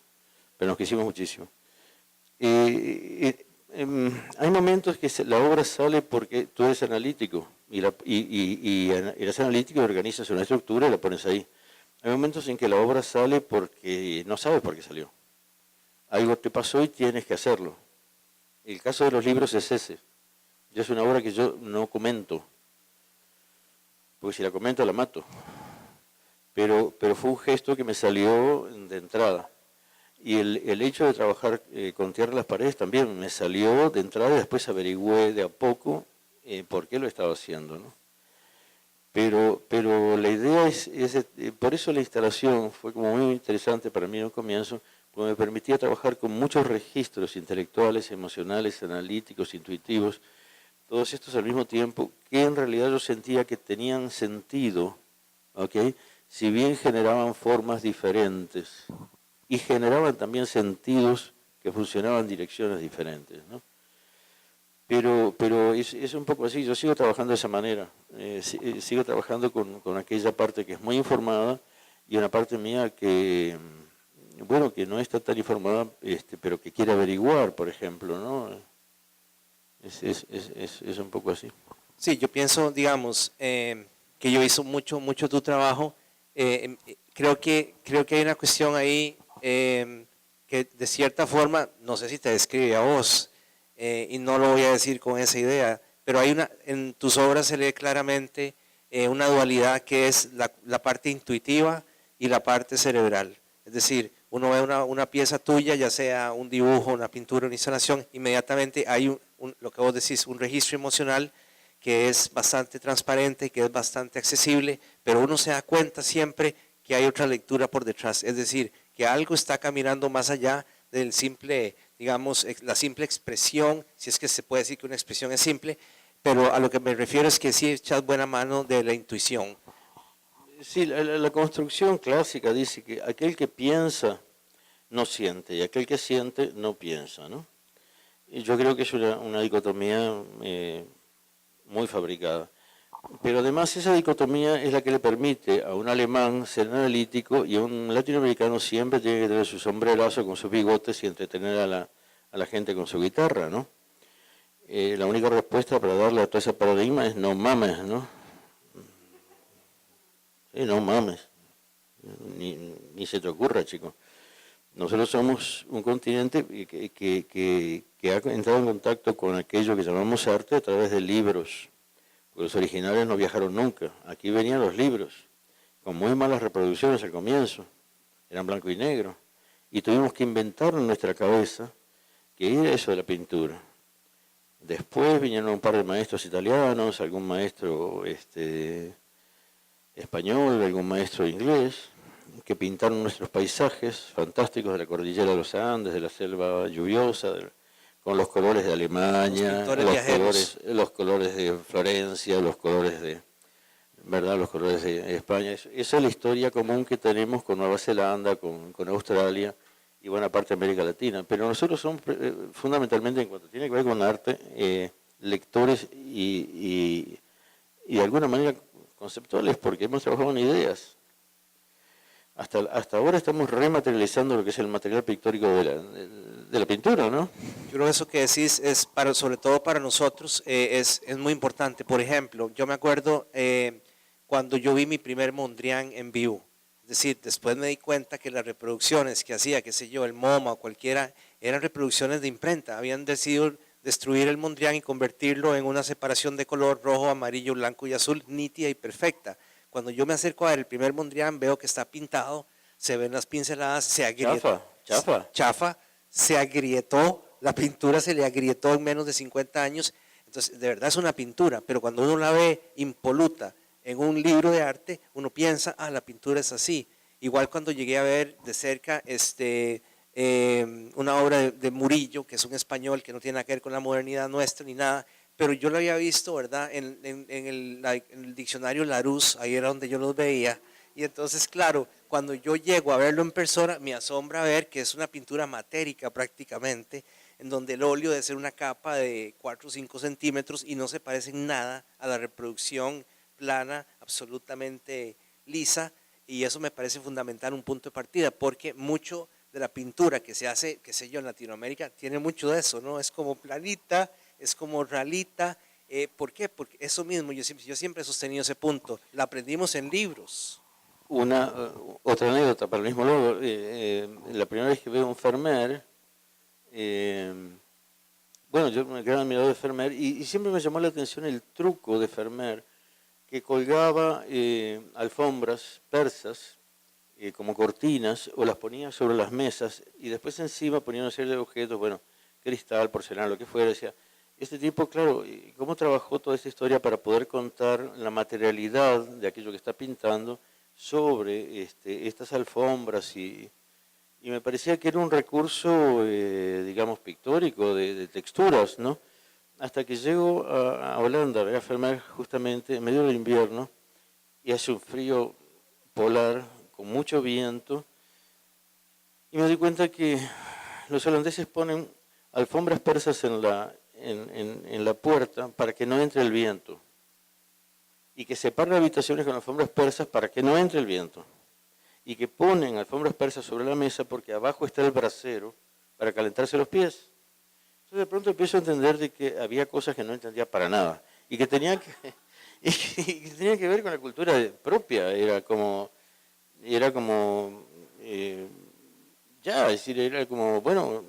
pero nos quisimos muchísimo. Hay momentos que la obra sale porque tú eres analítico y eres analítico y organizas una estructura y la pones ahí. Hay momentos en que la obra sale porque no sabes por qué salió. Algo te pasó y tienes que hacerlo. El caso de los libros es ese. Yo es una obra que yo no comento, porque si la comento la mato. Pero fue un gesto que me salió de entrada. Y el hecho de trabajar con tierra en las paredes también me salió de entrada y después averigüé de a poco por qué lo estaba haciendo, ¿no? Pero la idea es por eso la instalación fue como muy interesante para mí en un comienzo, porque me permitía trabajar con muchos registros intelectuales, emocionales, analíticos, intuitivos, todos estos al mismo tiempo, que en realidad yo sentía que tenían sentido, ¿ok? Si bien generaban formas diferentes y generaban también sentidos que funcionaban en direcciones diferentes, ¿no? Pero es un poco así, yo sigo trabajando de esa manera, sigo trabajando con aquella parte que es muy informada y una parte mía que, bueno, que no está tan informada, pero que quiere averiguar, por ejemplo, ¿no? Es un poco así. Sí, yo pienso, digamos, que yo hice mucho tu trabajo. Creo que hay una cuestión ahí que de cierta forma, no sé si te describe a vos, y no lo voy a decir con esa idea, pero en tus obras se lee claramente una dualidad que es la parte intuitiva y la parte cerebral. Es decir, uno ve una pieza tuya, ya sea un dibujo, una pintura, una instalación, inmediatamente hay lo que vos decís, un registro emocional que es bastante transparente, que es bastante accesible, pero uno se da cuenta siempre que hay otra lectura por detrás, es decir, que algo está caminando más allá del simple, digamos, la simple expresión, si es que se puede decir que una expresión es simple, pero a lo que me refiero es que sí echas buena mano de la intuición. Sí, la construcción clásica dice que aquel que piensa no siente y aquel que siente no piensa, ¿no? Y yo creo que es una dicotomía muy fabricada. Pero además esa dicotomía es la que le permite a un alemán ser analítico y a un latinoamericano siempre tiene que tener su sombrerazo con sus bigotes y entretener a la gente con su guitarra, ¿no? La única respuesta para darle a todo ese paradigma es no mames, ¿no? Sí, no mames, ni se te ocurra, chico. Nosotros somos un continente que ha entrado en contacto con aquello que llamamos arte a través de libros. Porque los originales no viajaron nunca. Aquí venían los libros, con muy malas reproducciones al comienzo. Eran blanco y negro. Y tuvimos que inventar en nuestra cabeza que era eso de la pintura. Después vinieron un par de maestros italianos, algún maestro español, algún maestro inglés, que pintaron nuestros paisajes fantásticos de la cordillera de los Andes, de la selva lluviosa, con los colores de Alemania, los colores de Florencia, los colores de, ¿verdad? Los colores de España. Esa es la historia común que tenemos con Nueva Zelanda, con Australia y buena parte de América Latina. Pero nosotros somos fundamentalmente, en cuanto tiene que ver con arte, lectores y de alguna manera conceptuales, porque hemos trabajado en ideas. Hasta ahora estamos rematerializando lo que es el material pictórico de la pintura, ¿no? Yo creo que eso que decís es, sobre todo para nosotros, es muy importante. Por ejemplo, yo me acuerdo cuando yo vi mi primer Mondrian en vivo. Es decir, después me di cuenta que las reproducciones que hacía, qué sé yo, el MoMA o cualquiera, eran reproducciones de imprenta. Habían decidido destruir el Mondrian y convertirlo en una separación de color rojo, amarillo, blanco y azul, nítida y perfecta. Cuando yo me acerco a ver el primer Mondrian, veo que está pintado, se ven las pinceladas, se agrietó. Chafa, se agrietó, la pintura se le agrietó en menos de 50 años. Entonces, de verdad es una pintura, pero cuando uno la ve impoluta en un libro de arte, uno piensa, la pintura es así. Igual cuando llegué a ver de cerca una obra de Murillo, que es un español que no tiene nada que ver con la modernidad nuestra ni nada, pero yo lo había visto, ¿verdad? En el diccionario Larousse, ahí era donde yo los veía. Y entonces, claro, cuando yo llego a verlo en persona, me asombra ver que es una pintura matérica prácticamente, en donde el óleo debe ser una capa de 4 o 5 centímetros y no se parece en nada a la reproducción plana, absolutamente lisa. Y eso me parece fundamental, un punto de partida, porque mucho de la pintura que se hace, qué sé yo, en Latinoamérica, tiene mucho de eso, ¿no? Es como planita, es como ralita. ¿Por qué? Porque eso mismo, yo siempre he sostenido ese punto, la aprendimos en libros. Otra anécdota para el mismo lado, la primera vez que veo un Vermeer, bueno, yo me quedé admirado de Vermeer y siempre me llamó la atención el truco de Vermeer, que colgaba alfombras persas como cortinas o las ponía sobre las mesas y después encima ponía una serie de objetos, bueno, cristal, porcelana, lo que fuera. Decía, este tipo, claro, ¿cómo trabajó toda esta historia para poder contar la materialidad de aquello que está pintando sobre estas alfombras? Y me parecía que era un recurso, digamos, pictórico, de texturas, ¿no? Hasta que llego a Holanda, a Vermeer justamente en medio del invierno, y hace un frío polar, con mucho viento, y me doy cuenta que los holandeses ponen alfombras persas en la puerta para que no entre el viento, y que separan habitaciones con alfombras persas para que no entre el viento, y que ponen alfombras persas sobre la mesa porque abajo está el brasero para calentarse los pies. Entonces de pronto empiezo a entender de que había cosas que no entendía para nada y que tenían que ver con la cultura propia. Era como es decir, era como, bueno,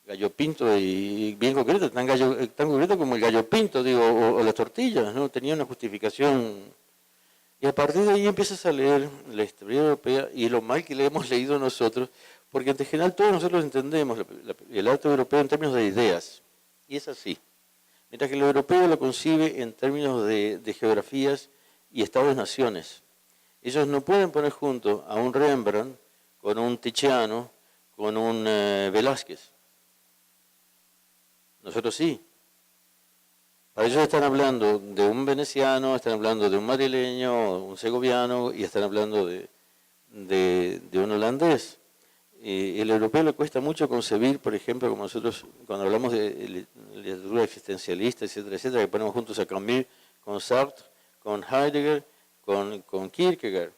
gallo pinto y bien concreto, tan concreto como el gallo pinto, digo, o las tortillas, ¿no? Tenía una justificación Y a partir de ahí empiezas a leer la historia europea y lo mal que le hemos leído nosotros, porque en general todos nosotros entendemos el arte europeo en términos de ideas, y es así. Mientras que el europeo lo concibe en términos de geografías y estados-naciones. Ellos no pueden poner junto a un Rembrandt con un Tiziano, con un Velázquez. Nosotros sí. Para ellos están hablando de un veneciano, están hablando de un madrileño, un segoviano y están hablando de un holandés. El europeo le cuesta mucho concebir, por ejemplo, como nosotros cuando hablamos de literatura existencialista, etcétera, etcétera, que ponemos juntos a Camus, con Sartre, con Heidegger, con Kierkegaard.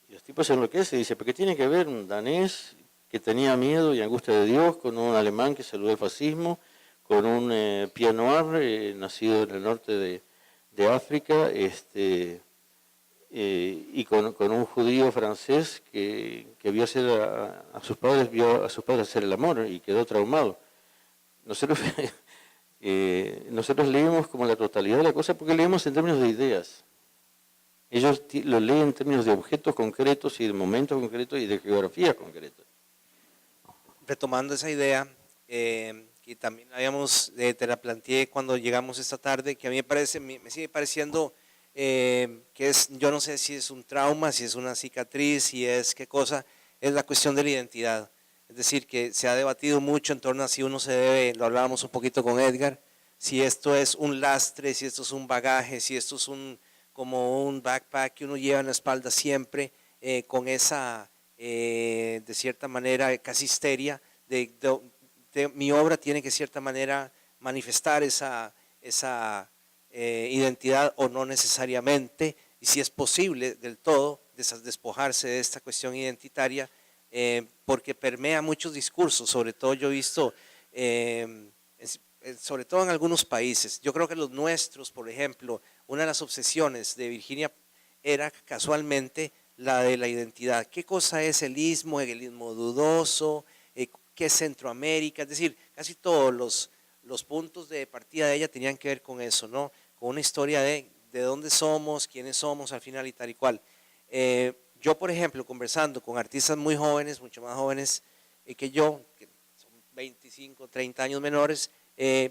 Y los tipos se enloquecen y dicen, ¿pero qué tiene que ver un danés que tenía miedo y angustia de Dios con un alemán que saludó el fascismo, con un Pierre Noir, nacido en el norte de África, y con un judío francés que vio hacer a sus padres hacer el amor y quedó traumado? Nosotros leemos como la totalidad de la cosa porque leemos en términos de ideas. Ellos lo leen en términos de objetos concretos y de momentos concretos y de geografías concretas. Retomando esa idea, que también te la planteé cuando llegamos esta tarde, que a mí me sigue pareciendo yo no sé si es un trauma, si es una cicatriz, si es qué cosa, es la cuestión de la identidad. Es decir, que se ha debatido mucho en torno a si uno se debe, lo hablábamos un poquito con Edgar, si esto es un lastre, si esto es un bagaje, si esto es como un backpack que uno lleva en la espalda siempre, con esa, de cierta manera, casi histeria, mi obra tiene que de cierta manera manifestar esa identidad o no necesariamente, y si es posible del todo despojarse de esta cuestión identitaria, porque permea muchos discursos, sobre todo yo he visto, sobre todo en algunos países. Yo creo que los nuestros, por ejemplo, una de las obsesiones de Virginia era casualmente la de la identidad. ¿Qué cosa es el istmo dudoso? ¿Qué es Centroamérica? Es decir, casi todos los puntos de partida de ella tenían que ver con eso, ¿no? Con una historia de dónde somos, quiénes somos al final y tal y cual. Yo, por ejemplo, conversando con artistas muy jóvenes, mucho más jóvenes que yo, que son 25, 30 años menores,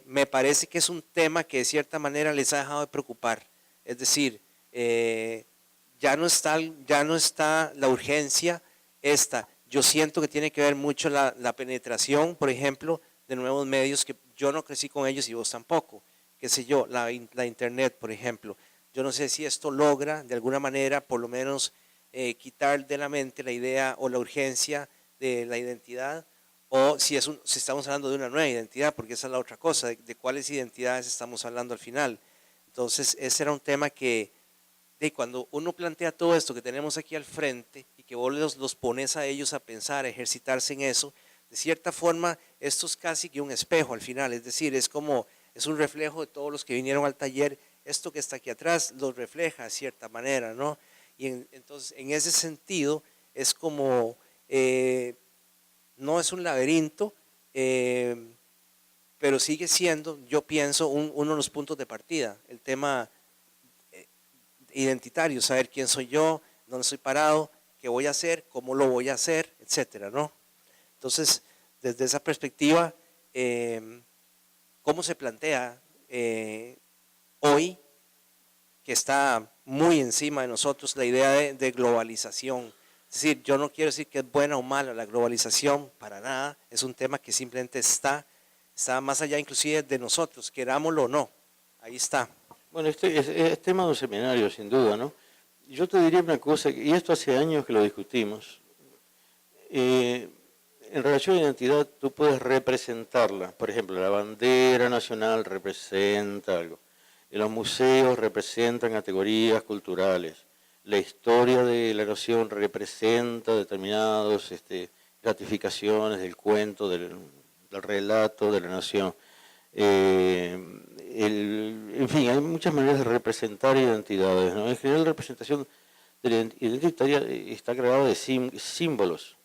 me parece que es un tema que de cierta manera les ha dejado de preocupar. Es decir, ya no está la urgencia esta. Yo siento que tiene que ver mucho la penetración, por ejemplo, de nuevos medios que yo no crecí con ellos y vos tampoco. Qué sé yo, la internet, por ejemplo. Yo no sé si esto logra de alguna manera por lo menos quitar de la mente la idea o la urgencia de la identidad, o si estamos hablando de una nueva identidad, porque esa es la otra cosa, de cuáles identidades estamos hablando al final. Entonces ese era un tema que cuando uno plantea todo esto que tenemos aquí al frente y que vos los pones a ellos a pensar, a ejercitarse en eso, de cierta forma esto es casi que un espejo al final, es decir, es un reflejo de todos los que vinieron al taller. Esto que está aquí atrás los refleja de cierta manera, ¿no? Y entonces en ese sentido es como, no es un laberinto, pero sigue siendo, yo pienso, uno de los puntos de partida, el tema identitario, saber quién soy yo, dónde estoy parado, qué voy a hacer, cómo lo voy a hacer, etcétera, ¿no? Entonces, desde esa perspectiva, ¿cómo se plantea hoy, que está muy encima de nosotros, la idea de globalización? Es decir, yo no quiero decir que es buena o mala la globalización, para nada, es un tema que simplemente está más allá inclusive de nosotros, querámoslo o no, ahí está. Bueno, este es tema de un seminario, sin duda, ¿no? Yo te diría una cosa, y esto hace años que lo discutimos. En relación a identidad, tú puedes representarla. Por ejemplo, la bandera nacional representa algo. Y los museos representan categorías culturales. La historia de la nación representa determinadas gratificaciones del cuento, del relato de la nación. En fin, hay muchas maneras de representar identidades, ¿no? En general, la representación de la identitaria está creada de símbolos.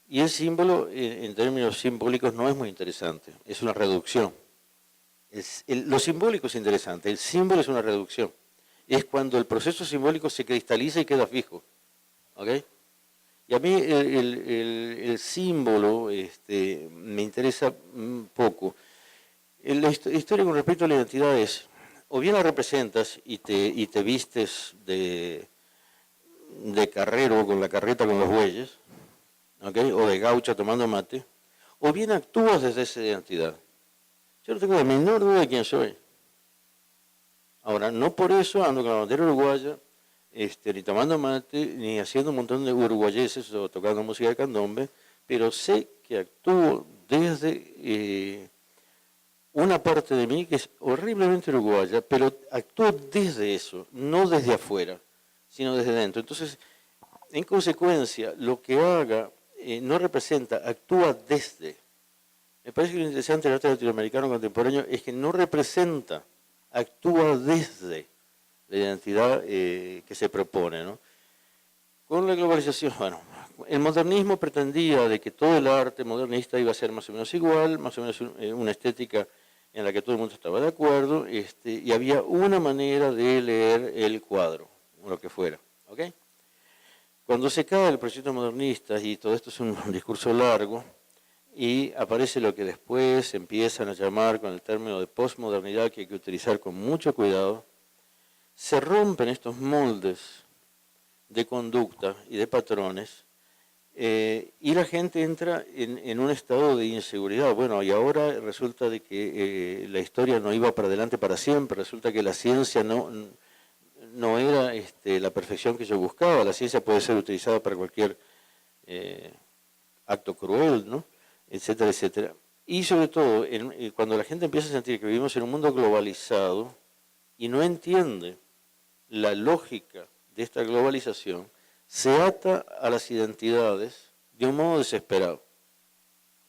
Y el símbolo, en términos simbólicos, no es muy interesante, es una reducción. Lo simbólico es interesante, el símbolo es una reducción. es cuando el proceso simbólico se cristaliza y queda fijo. ¿Ok? Y a mí el símbolo me interesa un poco. La historia con respecto a la identidad es, o bien la representas y te vistes de carrero con la carreta con los bueyes, ¿okay? O de gaucha tomando mate, o bien actúas desde esa identidad. Yo no tengo la menor duda de quién soy. Ahora, no por eso ando con la bandera uruguaya, ni tomando mate, ni haciendo un montón de uruguayeses o tocando música de candombe, pero sé que actúo desde una parte de mí que es horriblemente uruguaya, pero actúo desde eso, no desde afuera, sino desde dentro. Entonces, en consecuencia, lo que haga no representa, actúa desde. Me parece que lo interesante del arte latinoamericano contemporáneo es que no representa, actúa desde la identidad que se propone, ¿no? Con la globalización, bueno, el modernismo pretendía de que todo el arte modernista iba a ser más o menos igual, más o menos una estética en la que todo el mundo estaba de acuerdo, y había una manera de leer el cuadro, o lo que fuera, ¿ok? Cuando se cae el proyecto modernista, y todo esto es un discurso largo, y aparece lo que después empiezan a llamar con el término de posmodernidad, que hay que utilizar con mucho cuidado, se rompen estos moldes de conducta y de patrones, y la gente entra en un estado de inseguridad. Bueno, y ahora resulta de que la historia no iba para adelante para siempre, resulta que la ciencia no era la perfección que yo buscaba, la ciencia puede ser utilizada para cualquier acto cruel, ¿no? Etcétera, etcétera. Y sobre todo, cuando la gente empieza a sentir que vivimos en un mundo globalizado y no entiende la lógica de esta globalización, se ata a las identidades de un modo desesperado.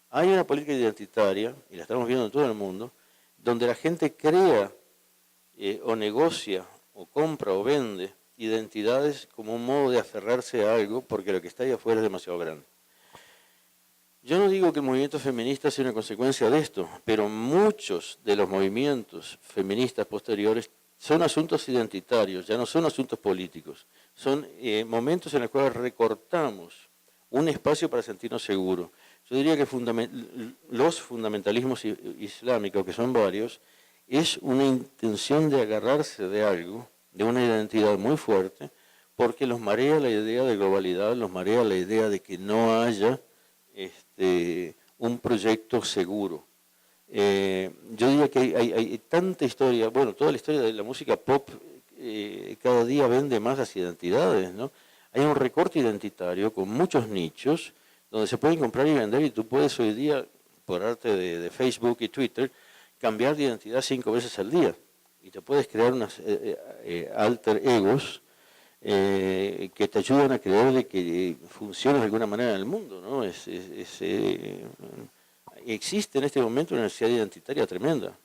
Hay una política identitaria, y la estamos viendo en todo el mundo, donde la gente crea o negocia o compra o vende identidades como un modo de aferrarse a algo porque lo que está ahí afuera es demasiado grande. Yo no digo que el movimiento feminista sea una consecuencia de esto, pero muchos de los movimientos feministas posteriores son asuntos identitarios, ya no son asuntos políticos. Son momentos en los cuales recortamos un espacio para sentirnos seguros. Yo diría que los fundamentalismos islámicos, que son varios, es una intención de agarrarse de algo, de una identidad muy fuerte, porque los marea la idea de globalidad, los marea la idea de que no haya un proyecto seguro. Yo diría que hay tanta historia, bueno, toda la historia de la música pop cada día vende más las identidades, ¿no? Hay un recorte identitario con muchos nichos donde se pueden comprar y vender y tú puedes hoy día, por arte de Facebook y Twitter, cambiar de identidad 5 veces al día y te puedes crear unas alter egos que te ayudan a creer de que funciona de alguna manera en el mundo, ¿no? Existe en este momento una necesidad identitaria tremenda,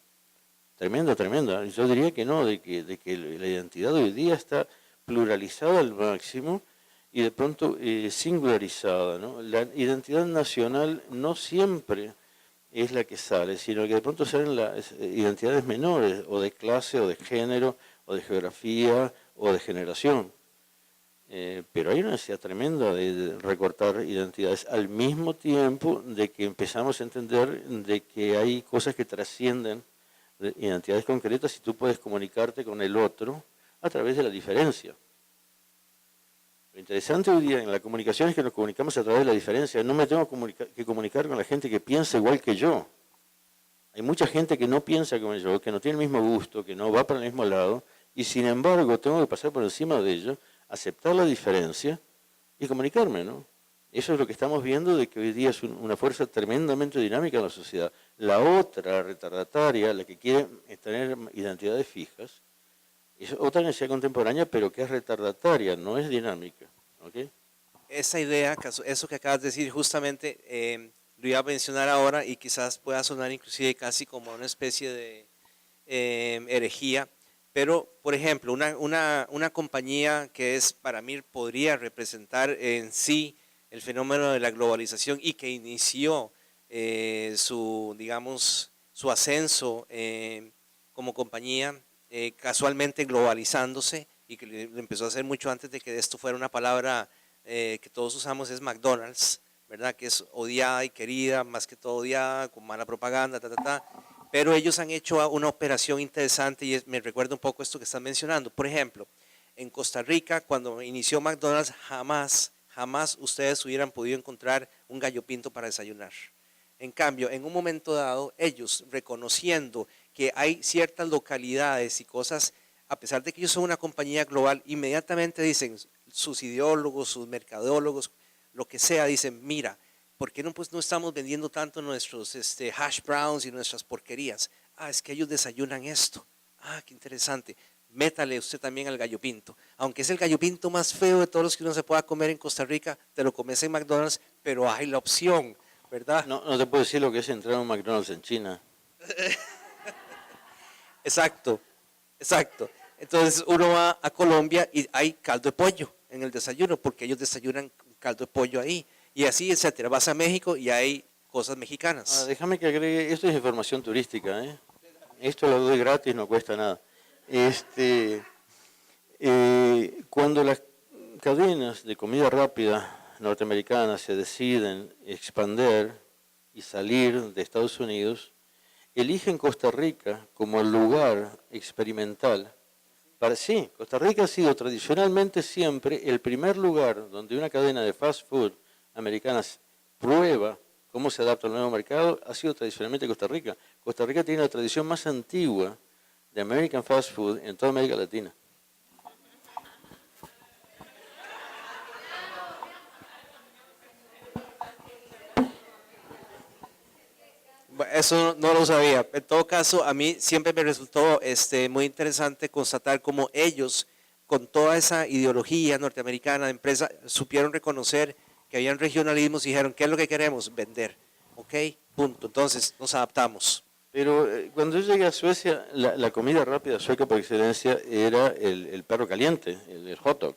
tremenda, tremenda. Yo diría que no, de que la identidad de hoy día está pluralizada al máximo y de pronto singularizada, ¿no? La identidad nacional no siempre es la que sale, sino que de pronto salen las identidades menores, o de clase, o de género, o de geografía, o de generación. Pero hay una necesidad tremenda de recortar identidades, al mismo tiempo de que empezamos a entender de que hay cosas que trascienden de identidades concretas y tú puedes comunicarte con el otro a través de la diferencia. Lo interesante hoy día en la comunicación es que nos comunicamos a través de la diferencia. No me tengo que comunicar con la gente que piensa igual que yo. Hay mucha gente que no piensa como yo, que no tiene el mismo gusto, que no va para el mismo lado, y sin embargo tengo que pasar por encima de ello, aceptar la diferencia y comunicarme, ¿no? Eso es lo que estamos viendo, de que hoy día es una fuerza tremendamente dinámica en la sociedad. La otra, retardataria, la que quiere tener identidades fijas, es otra necesidad contemporánea, pero que es retardataria, no es dinámica. ¿Okay? Esa idea, eso que acabas de decir, justamente lo iba a mencionar ahora y quizás pueda sonar inclusive casi como una especie de herejía, pero por ejemplo, una compañía que es para mí podría representar en sí el fenómeno de la globalización y que inició digamos, su ascenso como compañía casualmente globalizándose y que lo empezó a hacer mucho antes de que esto fuera una palabra que todos usamos, es McDonald's, ¿verdad? Que es odiada y querida, más que todo odiada, con mala propaganda, pero ellos han hecho una operación interesante y me recuerda un poco esto que están mencionando. Por ejemplo, en Costa Rica, cuando inició McDonald's, jamás ustedes hubieran podido encontrar un gallo pinto para desayunar. En cambio, en un momento dado, ellos reconociendo que hay ciertas localidades y cosas, a pesar de que ellos son una compañía global, inmediatamente dicen, sus ideólogos, sus mercadólogos, lo que sea, dicen, mira, ¿por qué no, pues, no estamos vendiendo tanto nuestros hash browns y nuestras porquerías? Ah, es que ellos desayunan esto. Ah, qué interesante. Métale usted también al gallo pinto. Aunque es el gallo pinto más feo de todos los que uno se pueda comer en Costa Rica, te lo comes en McDonald's, pero hay la opción, ¿verdad? No te puedo decir lo que es entrar a un McDonald's en China. Exacto. Entonces uno va a Colombia y hay caldo de pollo en el desayuno, porque ellos desayunan caldo de pollo ahí. Y así, etcétera. Vas a México y hay cosas mexicanas. Ahora, déjame que agregue, esto es información turística, ¿eh? Esto lo doy gratis, no cuesta nada. Cuando las cadenas de comida rápida norteamericanas se deciden expandir y salir de Estados Unidos, eligen Costa Rica como el lugar experimental. Sí, Costa Rica ha sido tradicionalmente siempre el primer lugar donde una cadena de fast food americanas prueba cómo se adapta al nuevo mercado, ha sido tradicionalmente Costa Rica. Costa Rica tiene la tradición más antigua de American fast food en toda América Latina. Eso no lo sabía. En todo caso, a mí siempre me resultó muy interesante constatar cómo ellos, con toda esa ideología norteamericana de empresa, supieron reconocer que habían regionalismos y dijeron, ¿qué es lo que queremos? Vender. ¿Ok? Punto. Entonces nos adaptamos. Pero cuando yo llegué a Suecia, la comida rápida sueca por excelencia era el perro caliente, el hot dog.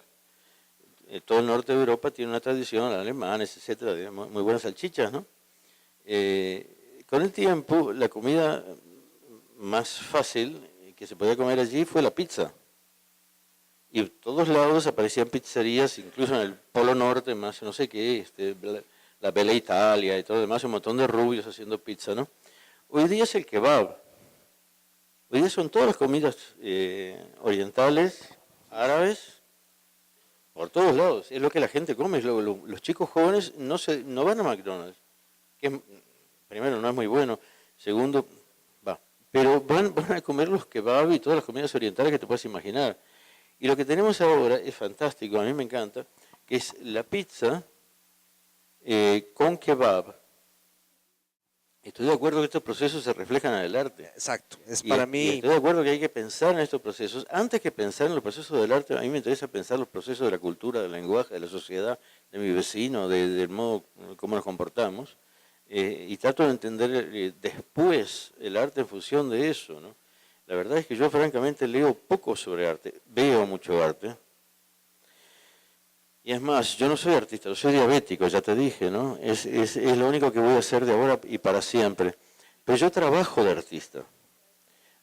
Todo el norte de Europa tiene una tradición, alemanes, etcétera, de muy buenas salchichas, ¿no? Con el tiempo, la comida más fácil que se podía comer allí fue la pizza. Y en todos lados aparecían pizzerías, incluso en el Polo Norte, más no sé qué, la Bella Italia y todo lo demás, un montón de rubios haciendo pizza, ¿no? Hoy día es el kebab. Hoy día son todas las comidas orientales, árabes, por todos lados. Es lo que la gente come. Los chicos jóvenes no van a McDonald's, que primero no es muy bueno, segundo, pero van a comer los kebab y todas las comidas orientales que te puedas imaginar. Y lo que tenemos ahora es fantástico, a mí me encanta, que es la pizza con kebab. Estoy de acuerdo que estos procesos se reflejan en el arte. Exacto. Y estoy de acuerdo que hay que pensar en estos procesos. Antes que pensar en los procesos del arte, a mí me interesa pensar los procesos de la cultura, del lenguaje, de la sociedad, de mi vecino, del modo como nos comportamos. Y trato de entender después el arte en función de eso, ¿no? La verdad es que yo francamente leo poco sobre arte, veo mucho arte. Y es más, yo no soy artista, yo soy diabético, ya te dije, ¿no? Es lo único que voy a hacer de ahora y para siempre. Pero yo trabajo de artista.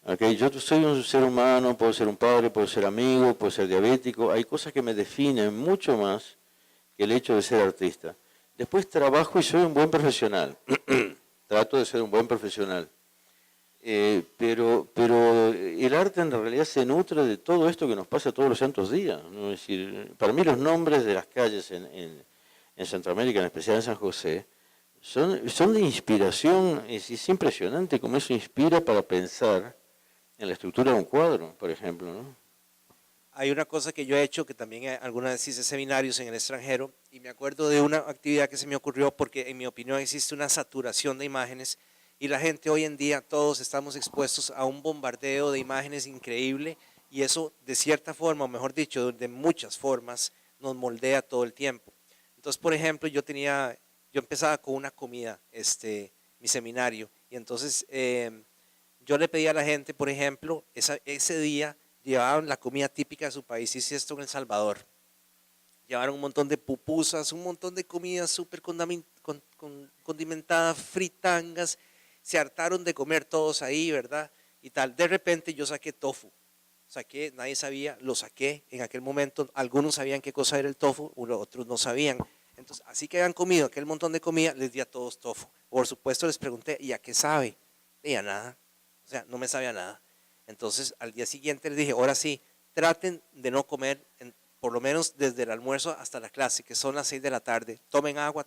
¿Okay? Yo soy un ser humano, puedo ser un padre, puedo ser amigo, puedo ser diabético. Hay cosas que me definen mucho más que el hecho de ser artista. Después trabajo y soy un buen profesional. Trato de ser un buen profesional. Pero el arte en realidad se nutre de todo esto que nos pasa todos los santos días, ¿no? Es decir, para mí los nombres de las calles en Centroamérica, en especial en San José, son de inspiración. Es impresionante cómo eso inspira para pensar en la estructura de un cuadro, por ejemplo, ¿no? Hay una cosa que yo he hecho, que también alguna vez hice seminarios en el extranjero, y me acuerdo de una actividad que se me ocurrió porque en mi opinión existe una saturación de imágenes y la gente hoy en día, todos estamos expuestos a un bombardeo de imágenes increíble y eso de cierta forma, o mejor dicho, de muchas formas, nos moldea todo el tiempo. Entonces, por ejemplo, yo empezaba con una comida, mi seminario, y entonces yo le pedí a la gente, por ejemplo, ese día llevaban la comida típica de su país, hice esto en El Salvador. Llevaron un montón de pupusas, un montón de comida súper condimentada, fritangas, se hartaron de comer todos ahí, ¿verdad? Y tal, de repente yo saqué tofu. saqué, nadie sabía, lo saqué en aquel momento, algunos sabían qué cosa era el tofu, otros no sabían. Entonces, así que habían comido aquel montón de comida, les di a todos tofu. Por supuesto les pregunté, ¿y a qué sabe? Y a nada, o sea, no me sabe a nada. Entonces, al día siguiente les dije, ahora sí, traten de no comer, por lo menos desde el almuerzo hasta la clase, que son las 6 de la tarde, tomen agua,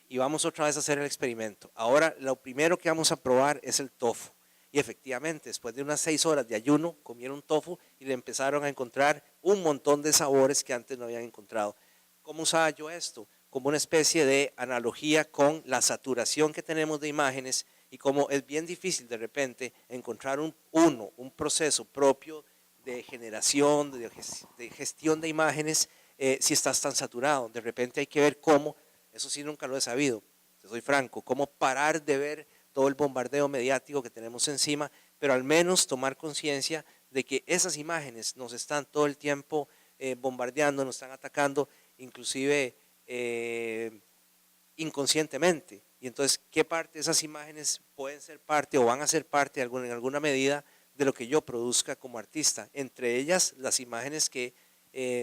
y vamos otra vez a hacer el experimento. Ahora, lo primero que vamos a probar es el tofu. Y efectivamente, después de unas 6 horas de ayuno, comieron tofu y le empezaron a encontrar un montón de sabores que antes no habían encontrado. ¿Cómo usaba yo esto? Como una especie de analogía con la saturación que tenemos de imágenes y como es bien difícil de repente encontrar un proceso propio de generación, de gestión de imágenes, si estás tan saturado. De repente hay que ver cómo, eso sí nunca lo he sabido, te soy franco, cómo parar de ver todo el bombardeo mediático que tenemos encima, pero al menos tomar conciencia de que esas imágenes nos están todo el tiempo bombardeando, nos están atacando, inclusive inconscientemente. Y entonces, ¿qué parte de esas imágenes pueden ser parte o van a ser parte en alguna medida de lo que yo produzca como artista? Entre ellas, las imágenes que,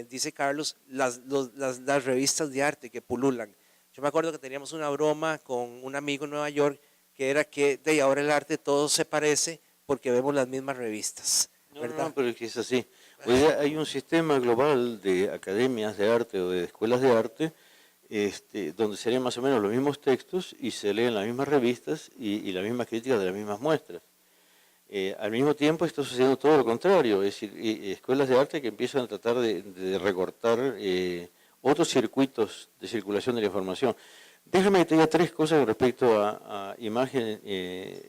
dice Carlos, las revistas de arte que pululan. Yo me acuerdo que teníamos una broma con un amigo en Nueva York que era que de ahora el arte todo se parece porque vemos las mismas revistas. No, pero es que es así. Hoy día hay un sistema global de academias de arte o de escuelas de arte donde se leen más o menos los mismos textos y se leen las mismas revistas y las mismas críticas de las mismas muestras. Al mismo tiempo está sucediendo todo lo contrario, es decir, escuelas de arte que empiezan a tratar de recortar otros circuitos de circulación de la información. Déjame que te diga 3 cosas con respecto a imagen,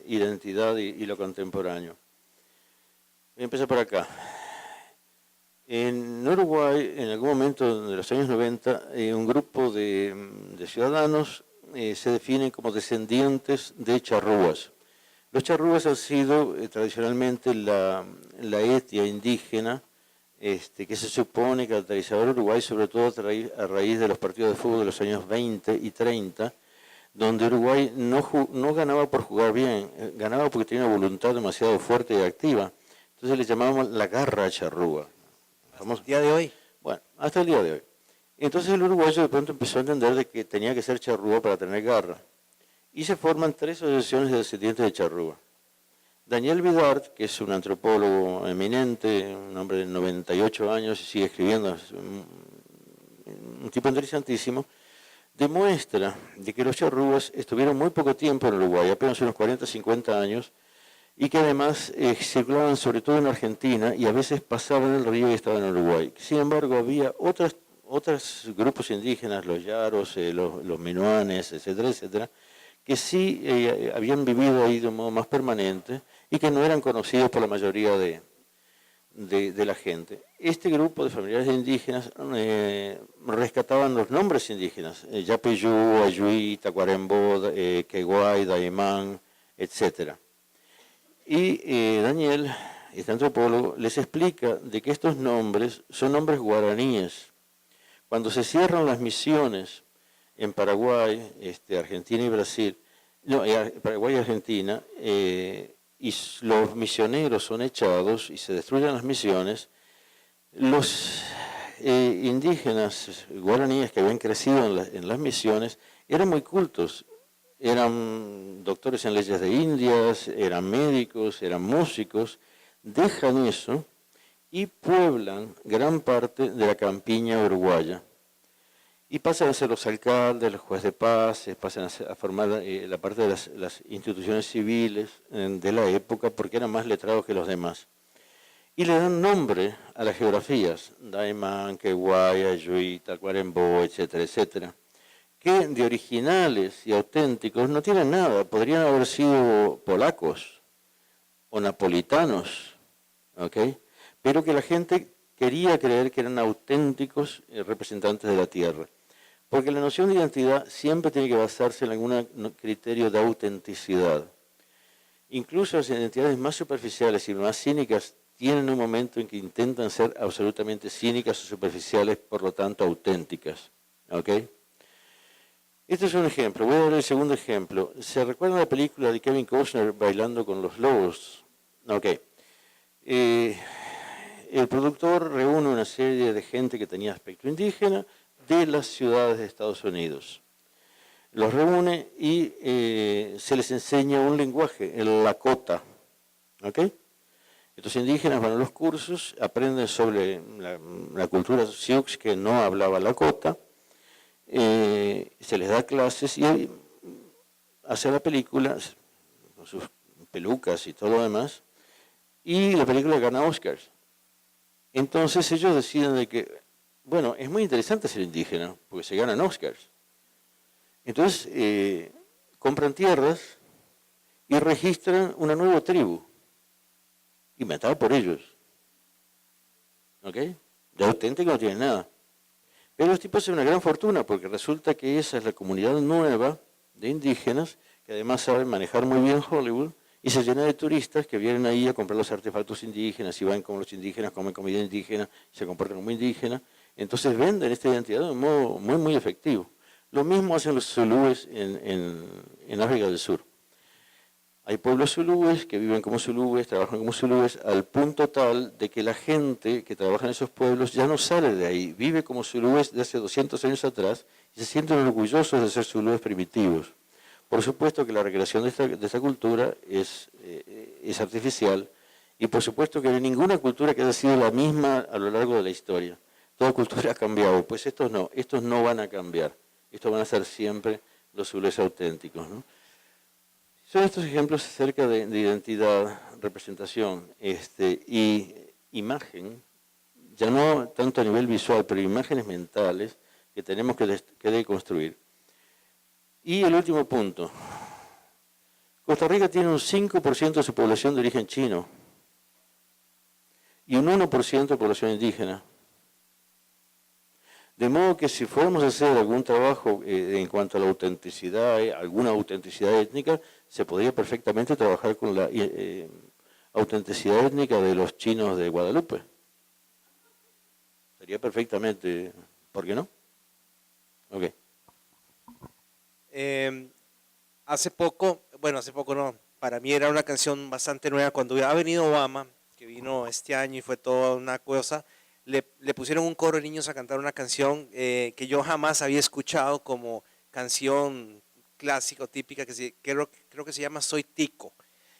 identidad y lo contemporáneo. Voy a empezar por acá. En Uruguay, en algún momento de los años 90, un grupo de ciudadanos se definen como descendientes de charrúas. Los charrúas han sido tradicionalmente la etnia indígena que se supone caracterizaba al Uruguay, sobre todo a raíz de los partidos de fútbol de los años 20 y 30, donde Uruguay no ganaba por jugar bien, ganaba porque tenía una voluntad demasiado fuerte y activa. Entonces le llamábamos la garra charrúa. ¿Hasta el día de hoy? Bueno, hasta el día de hoy. Entonces el uruguayo de pronto empezó a entender de que tenía que ser charrúa para tener garra. Y se forman 3 asociaciones de descendientes de charrúa. Daniel Vidart, que es un antropólogo eminente, un hombre de 98 años y sigue escribiendo, un tipo interesantísimo, demuestra de que los charrúas estuvieron muy poco tiempo en Uruguay, apenas unos 40, 50 años, y que además circulaban sobre todo en Argentina y a veces pasaban el río y estaban en Uruguay. Sin embargo, había otros grupos indígenas, los yaros, los menuanes, etcétera, etcétera, que sí habían vivido ahí de un modo más permanente y que no eran conocidos por la mayoría de la gente. Este grupo de familiares indígenas rescataban los nombres indígenas, Yapeyú, Ayuí, Tacuarembó, Queguay, Daimán, etcétera. Y Daniel, este antropólogo, les explica de que estos nombres son nombres guaraníes. Cuando se cierran las misiones en Paraguay, Argentina y Brasil, Paraguay y Argentina, y los misioneros son echados y se destruyen las misiones, los indígenas guaraníes que habían crecido en las misiones eran muy cultos. Eran doctores en leyes de Indias, eran médicos, eran músicos, dejan eso y pueblan gran parte de la campiña uruguaya. Y pasan a ser los alcaldes, los jueces de paz, pasan a formar la parte de las instituciones civiles de la época porque eran más letrados que los demás. Y le dan nombre a las geografías, Daimán, Queguay, Ayuí, Tacuarembó, etcétera, etcétera, que de originales y auténticos no tienen nada, podrían haber sido polacos o napolitanos, ¿ok? Pero que la gente quería creer que eran auténticos representantes de la tierra. Porque la noción de identidad siempre tiene que basarse en algún criterio de autenticidad. Incluso las identidades más superficiales y más cínicas tienen un momento en que intentan ser absolutamente cínicas o superficiales, por lo tanto auténticas, ¿ok? Este es un ejemplo. Voy a dar el segundo ejemplo. ¿Se recuerdan la película de Kevin Costner, Bailando con los Lobos? Ok. el productor reúne una serie de gente que tenía aspecto indígena de las ciudades de Estados Unidos. Los reúne y se les enseña un lenguaje, el Lakota. ¿Ok? Estos indígenas van a los cursos, aprenden sobre la cultura Sioux que no hablaba Lakota, se les da clases y hace la película con sus pelucas y todo lo demás, y la película gana Oscars. Entonces ellos deciden de que, bueno, es muy interesante ser indígena, porque se ganan Oscars. Entonces compran tierras y registran una nueva tribu, inventada por ellos. ¿Ok? De auténtico no tienen nada. Pero los tipos hacen una gran fortuna, porque resulta que esa es la comunidad nueva de indígenas, que además saben manejar muy bien Hollywood, y se llena de turistas que vienen ahí a comprar los artefactos indígenas, y van como los indígenas, comen comida indígena, se comportan como indígenas. Entonces venden esta identidad de un modo muy, muy efectivo. Lo mismo hacen los zulúes en África del Sur. Hay pueblos zulúes que viven como zulúes, trabajan como zulúes, al punto tal de que la gente que trabaja en esos pueblos ya no sale de ahí, vive como zulúes de hace 200 años atrás y se sienten orgullosos de ser zulúes primitivos. Por supuesto que la recreación de esta cultura es artificial y por supuesto que no hay ninguna cultura que haya sido la misma a lo largo de la historia. Toda cultura ha cambiado, pues estos no van a cambiar, estos van a ser siempre los zulúes auténticos, ¿no? Son estos ejemplos acerca de identidad, representación y imagen, ya no tanto a nivel visual, pero imágenes mentales que tenemos que deconstruir. Y el último punto. Costa Rica tiene un 5% de su población de origen chino y un 1% de población indígena. De modo que si fuéramos a hacer algún trabajo en cuanto a la autenticidad, alguna autenticidad étnica, se podría perfectamente trabajar con la autenticidad étnica de los chinos de Guadalupe. Sería perfectamente, ¿por qué no? Ok. Hace poco no, para mí era una canción bastante nueva, cuando ha venido Obama, que vino este año y fue toda una cosa, le pusieron un coro de niños a cantar una canción que yo jamás había escuchado como canción clásica o típica, creo que se llama Soy Tico.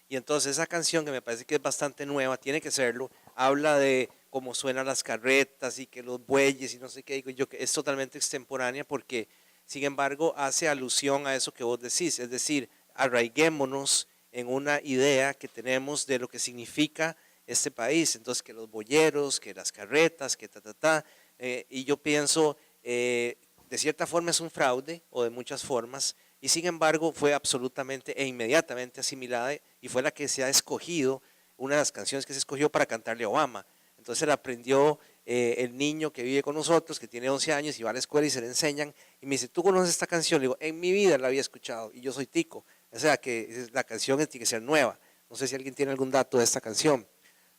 Y entonces esa canción, que me parece que es bastante nueva, tiene que serlo, habla de cómo suenan las carretas y que los bueyes y no sé qué, digo yo, que es totalmente extemporánea porque, sin embargo, hace alusión a eso que vos decís, es decir, arraiguémonos en una idea que tenemos de lo que significa este país, entonces que los boyeros, que las carretas, que y yo pienso, de cierta forma es un fraude, o de muchas formas, y sin embargo fue absolutamente e inmediatamente asimilada, y fue la que se ha escogido, una de las canciones que se escogió para cantarle a Obama. Entonces la aprendió el niño que vive con nosotros, que tiene 11 años y va a la escuela y se le enseñan, y me dice, ¿tú conoces esta canción? Le digo, en mi vida la había escuchado, y yo soy tico, o sea que la canción tiene que ser nueva. No sé si alguien tiene algún dato de esta canción.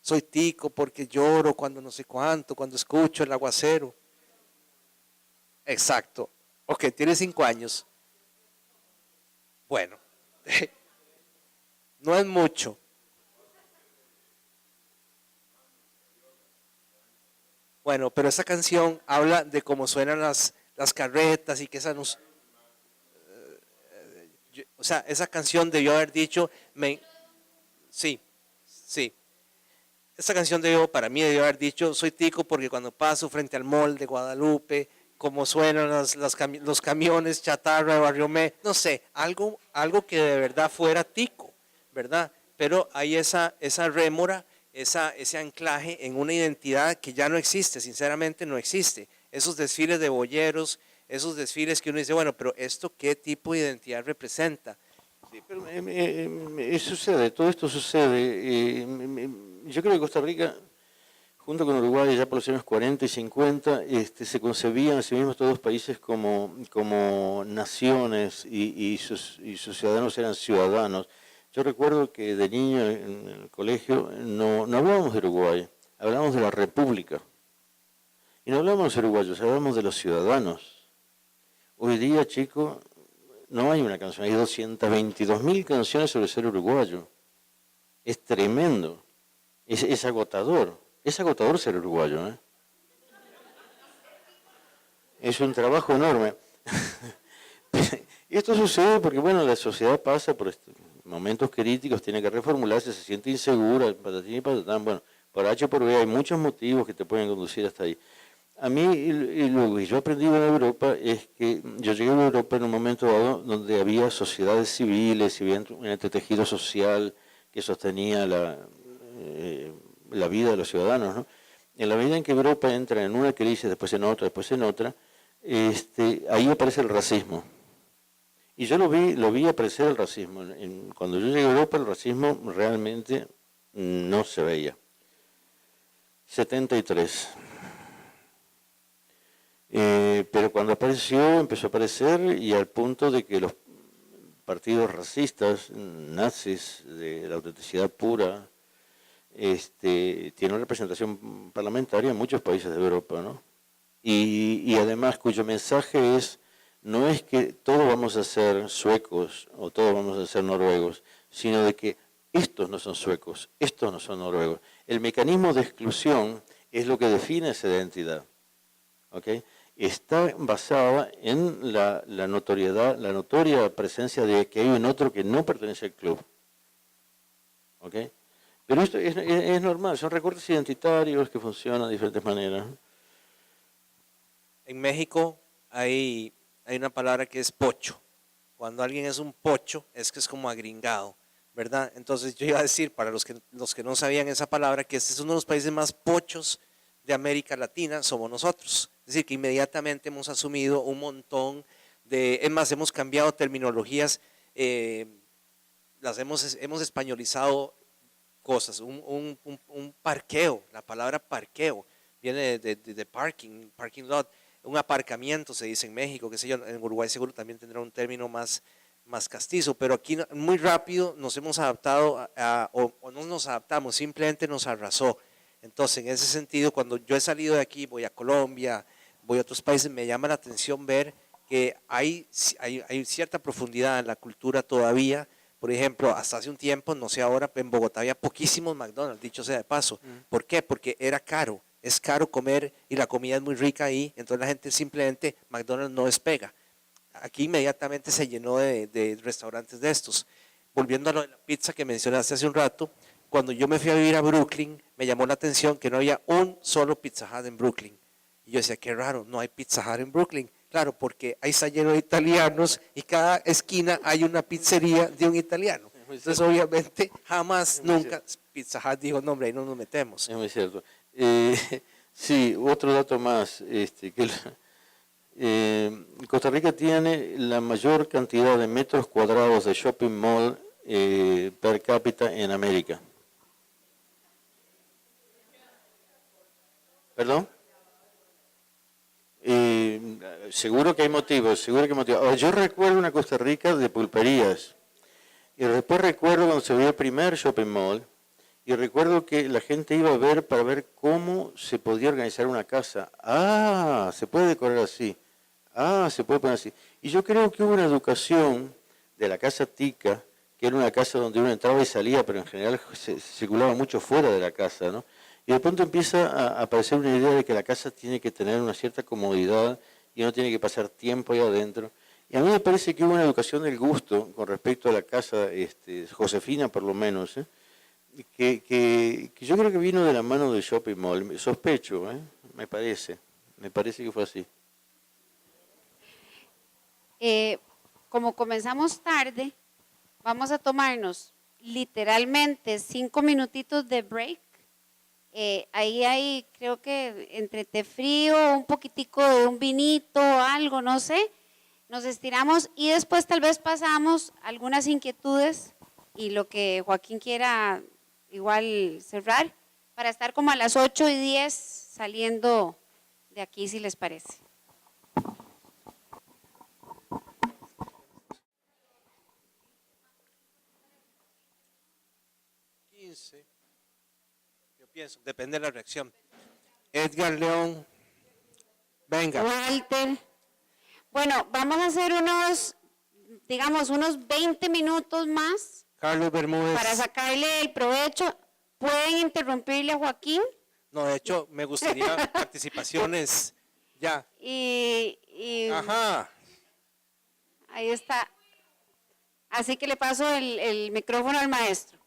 Soy tico porque lloro cuando no sé cuánto, cuando escucho el aguacero. Exacto. Ok, tiene 5 años. Bueno, no es mucho. Bueno, pero esa canción habla de cómo suenan las carretas y que esa nos... o sea, esa canción debió haber dicho... sí. Esta canción para mí debió haber dicho, soy tico porque cuando paso frente al mall de Guadalupe, como suenan los camiones chatarra de Barrio Me, no sé, algo que de verdad fuera tico, ¿verdad? Pero hay esa rémora, ese anclaje en una identidad que ya no existe, sinceramente no existe. Esos desfiles de boyeros, esos desfiles que uno dice, bueno, pero ¿esto qué tipo de identidad representa? Sí, pero sucede, todo esto sucede. Yo creo que Costa Rica, junto con Uruguay, ya por los años 40 y 50, se concebían a sí mismos todos los países como naciones y sus ciudadanos eran ciudadanos. Yo recuerdo que de niño en el colegio no hablábamos de Uruguay, hablábamos de la República. Y no hablábamos de uruguayos, hablábamos de los ciudadanos. Hoy día, chicos, no hay una canción, hay 222.000 canciones sobre ser uruguayo. Es tremendo, es agotador. Es agotador ser uruguayo, ¿eh? Es un trabajo enorme. Y esto sucede porque, bueno, la sociedad pasa por momentos críticos, tiene que reformularse, se siente insegura, patatín y patatán. Bueno, por H o por B hay muchos motivos que te pueden conducir hasta ahí. A mí, y lo que yo aprendí en Europa es que yo llegué a Europa en un momento dado donde había sociedades civiles, y había un entretejido social que sostenía la vida de los ciudadanos, ¿no? En la medida en que Europa entra en una crisis, después en otra, ahí aparece el racismo. Y yo lo vi aparecer el racismo. Cuando yo llegué a Europa, el racismo realmente no se veía. 73. Pero cuando apareció, empezó a aparecer y al punto de que los partidos racistas, nazis, de la autenticidad pura, tienen representación parlamentaria en muchos países de Europa, ¿no? Y además cuyo mensaje no es que todos vamos a ser suecos o todos vamos a ser noruegos, sino de que estos no son suecos, estos no son noruegos. El mecanismo de exclusión es lo que define esa identidad, ¿ok? Está basada en la notoriedad, la notoria presencia de que hay un otro que no pertenece al club, ¿ok? Pero esto es normal, son recortes identitarios que funcionan de diferentes maneras. En México hay una palabra que es pocho. Cuando alguien es un pocho, es que es como agringado, ¿verdad? Entonces yo iba a decir, para los que no sabían esa palabra, que este es uno de los países más pochos de América Latina, somos nosotros. Es decir, que inmediatamente hemos asumido un montón es más, hemos cambiado terminologías, hemos españolizado cosas. Un parqueo, la palabra parqueo, viene de parking lot. Un aparcamiento se dice en México, qué sé yo, en Uruguay seguro también tendrá un término más castizo, pero aquí muy rápido nos hemos adaptado o no nos adaptamos, simplemente nos arrasó. Entonces, en ese sentido, cuando yo he salido de aquí, voy a Colombia, voy a otros países, me llama la atención ver que hay cierta profundidad en la cultura todavía. Por ejemplo, hasta hace un tiempo, no sé ahora, en Bogotá había poquísimos McDonald's, dicho sea de paso. ¿Por qué? Porque era caro. Es caro comer y la comida es muy rica ahí, entonces la gente simplemente, McDonald's no despega. Aquí inmediatamente se llenó de restaurantes de estos. Volviendo a lo de la pizza que mencionaste hace un rato, cuando yo me fui a vivir a Brooklyn, me llamó la atención que no había un solo Pizza Hut en Brooklyn. Y yo decía, qué raro, no hay Pizza Hut en Brooklyn. Claro, porque ahí está lleno de italianos y cada esquina hay una pizzería de un italiano. Entonces, obviamente, nunca Pizza Hut dijo, no, hombre, ahí no nos metemos. Es muy cierto. Sí, otro dato más, Costa Rica tiene la mayor cantidad de metros cuadrados de shopping mall per cápita en América. ¿Perdón? Seguro que hay motivos, Ahora, yo recuerdo una Costa Rica de pulperías, y después recuerdo cuando se abrió el primer shopping mall, y recuerdo que la gente iba a ver para ver cómo se podía organizar una casa. Ah, se puede decorar así. Ah, se puede poner así. Y yo creo que hubo una educación de la casa tica, que era una casa donde uno entraba y salía, pero en general se circulaba mucho fuera de la casa, ¿no? Y de pronto empieza a aparecer una idea de que la casa tiene que tener una cierta comodidad y uno tiene que pasar tiempo ahí adentro. Y a mí me parece que hubo una educación del gusto con respecto a la casa Josefina, por lo menos, que yo creo que vino de la mano del shopping mall. Sospecho, me parece que fue así. Como comenzamos tarde, vamos a tomarnos literalmente 5 minutitos de break. Ahí hay, creo que entre té frío, un poquitico de un vinito, algo, no sé. Nos estiramos y después tal vez pasamos algunas inquietudes y lo que Joaquín quiera igual cerrar para estar como a las 8:10 saliendo de aquí, si les parece. Yo pienso, depende de la reacción. Edgar León, venga. Walter. Bueno, vamos a hacer unos 20 minutos más Carlos Bermúdez. para sacarle el provecho. ¿Pueden interrumpirle a Joaquín? No, de hecho, me gustaría participaciones ya. Y Ajá. ahí está. Así que le paso el micrófono al maestro.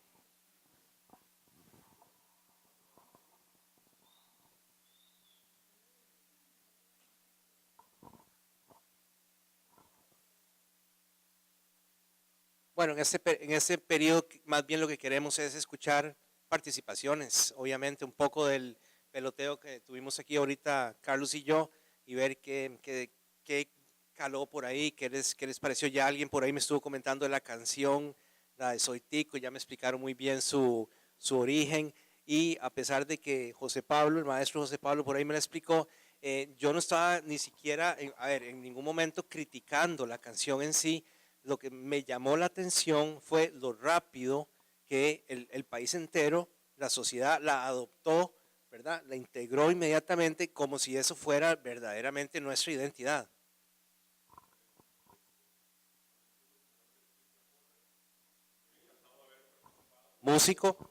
Bueno, en este periodo más bien lo que queremos es escuchar participaciones, obviamente un poco del peloteo que tuvimos aquí ahorita Carlos y yo, y ver qué caló por ahí, qué les pareció. Ya alguien por ahí me estuvo comentando de la canción, la de Soy Tico, ya me explicaron muy bien su origen, y a pesar de que José Pablo, el maestro José Pablo por ahí me la explicó, yo no estaba ni siquiera, en ningún momento criticando la canción en sí. Lo que me llamó la atención fue lo rápido que el país entero, la sociedad la adoptó, ¿verdad? La integró inmediatamente como si eso fuera verdaderamente nuestra identidad. Músico.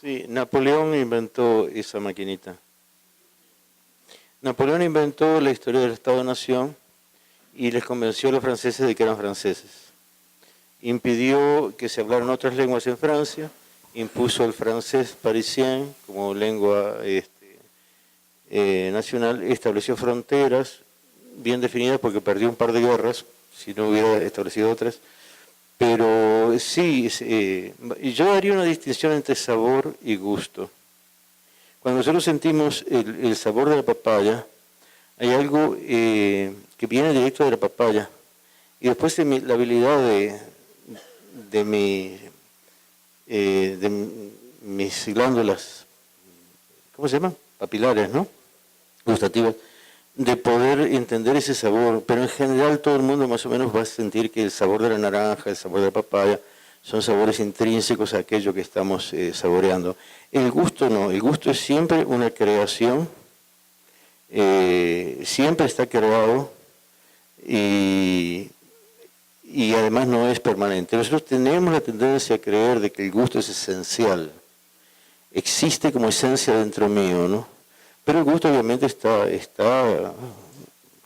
Sí, Napoleón inventó esa maquinita. Napoleón inventó la historia del Estado-Nación y les convenció a los franceses de que eran franceses. Impidió que se hablaran otras lenguas en Francia, impuso el francés parisien como lengua nacional, estableció fronteras bien definidas porque perdió un par de guerras, si no hubiera establecido otras. Pero sí, yo haría una distinción entre sabor y gusto. Cuando nosotros sentimos el sabor de la papaya, hay algo que viene directo de la papaya. Y después la habilidad de mis glándulas, ¿cómo se llaman? Papilares, ¿no? Gustativas, de poder entender ese sabor, pero en general todo el mundo más o menos va a sentir que el sabor de la naranja, el sabor de la papaya, son sabores intrínsecos a aquello que estamos saboreando. El gusto no, el gusto es siempre una creación, siempre está creado y además no es permanente. Nosotros tenemos la tendencia a creer de que el gusto es esencial, existe como esencia dentro mío, ¿no? Pero el gusto obviamente está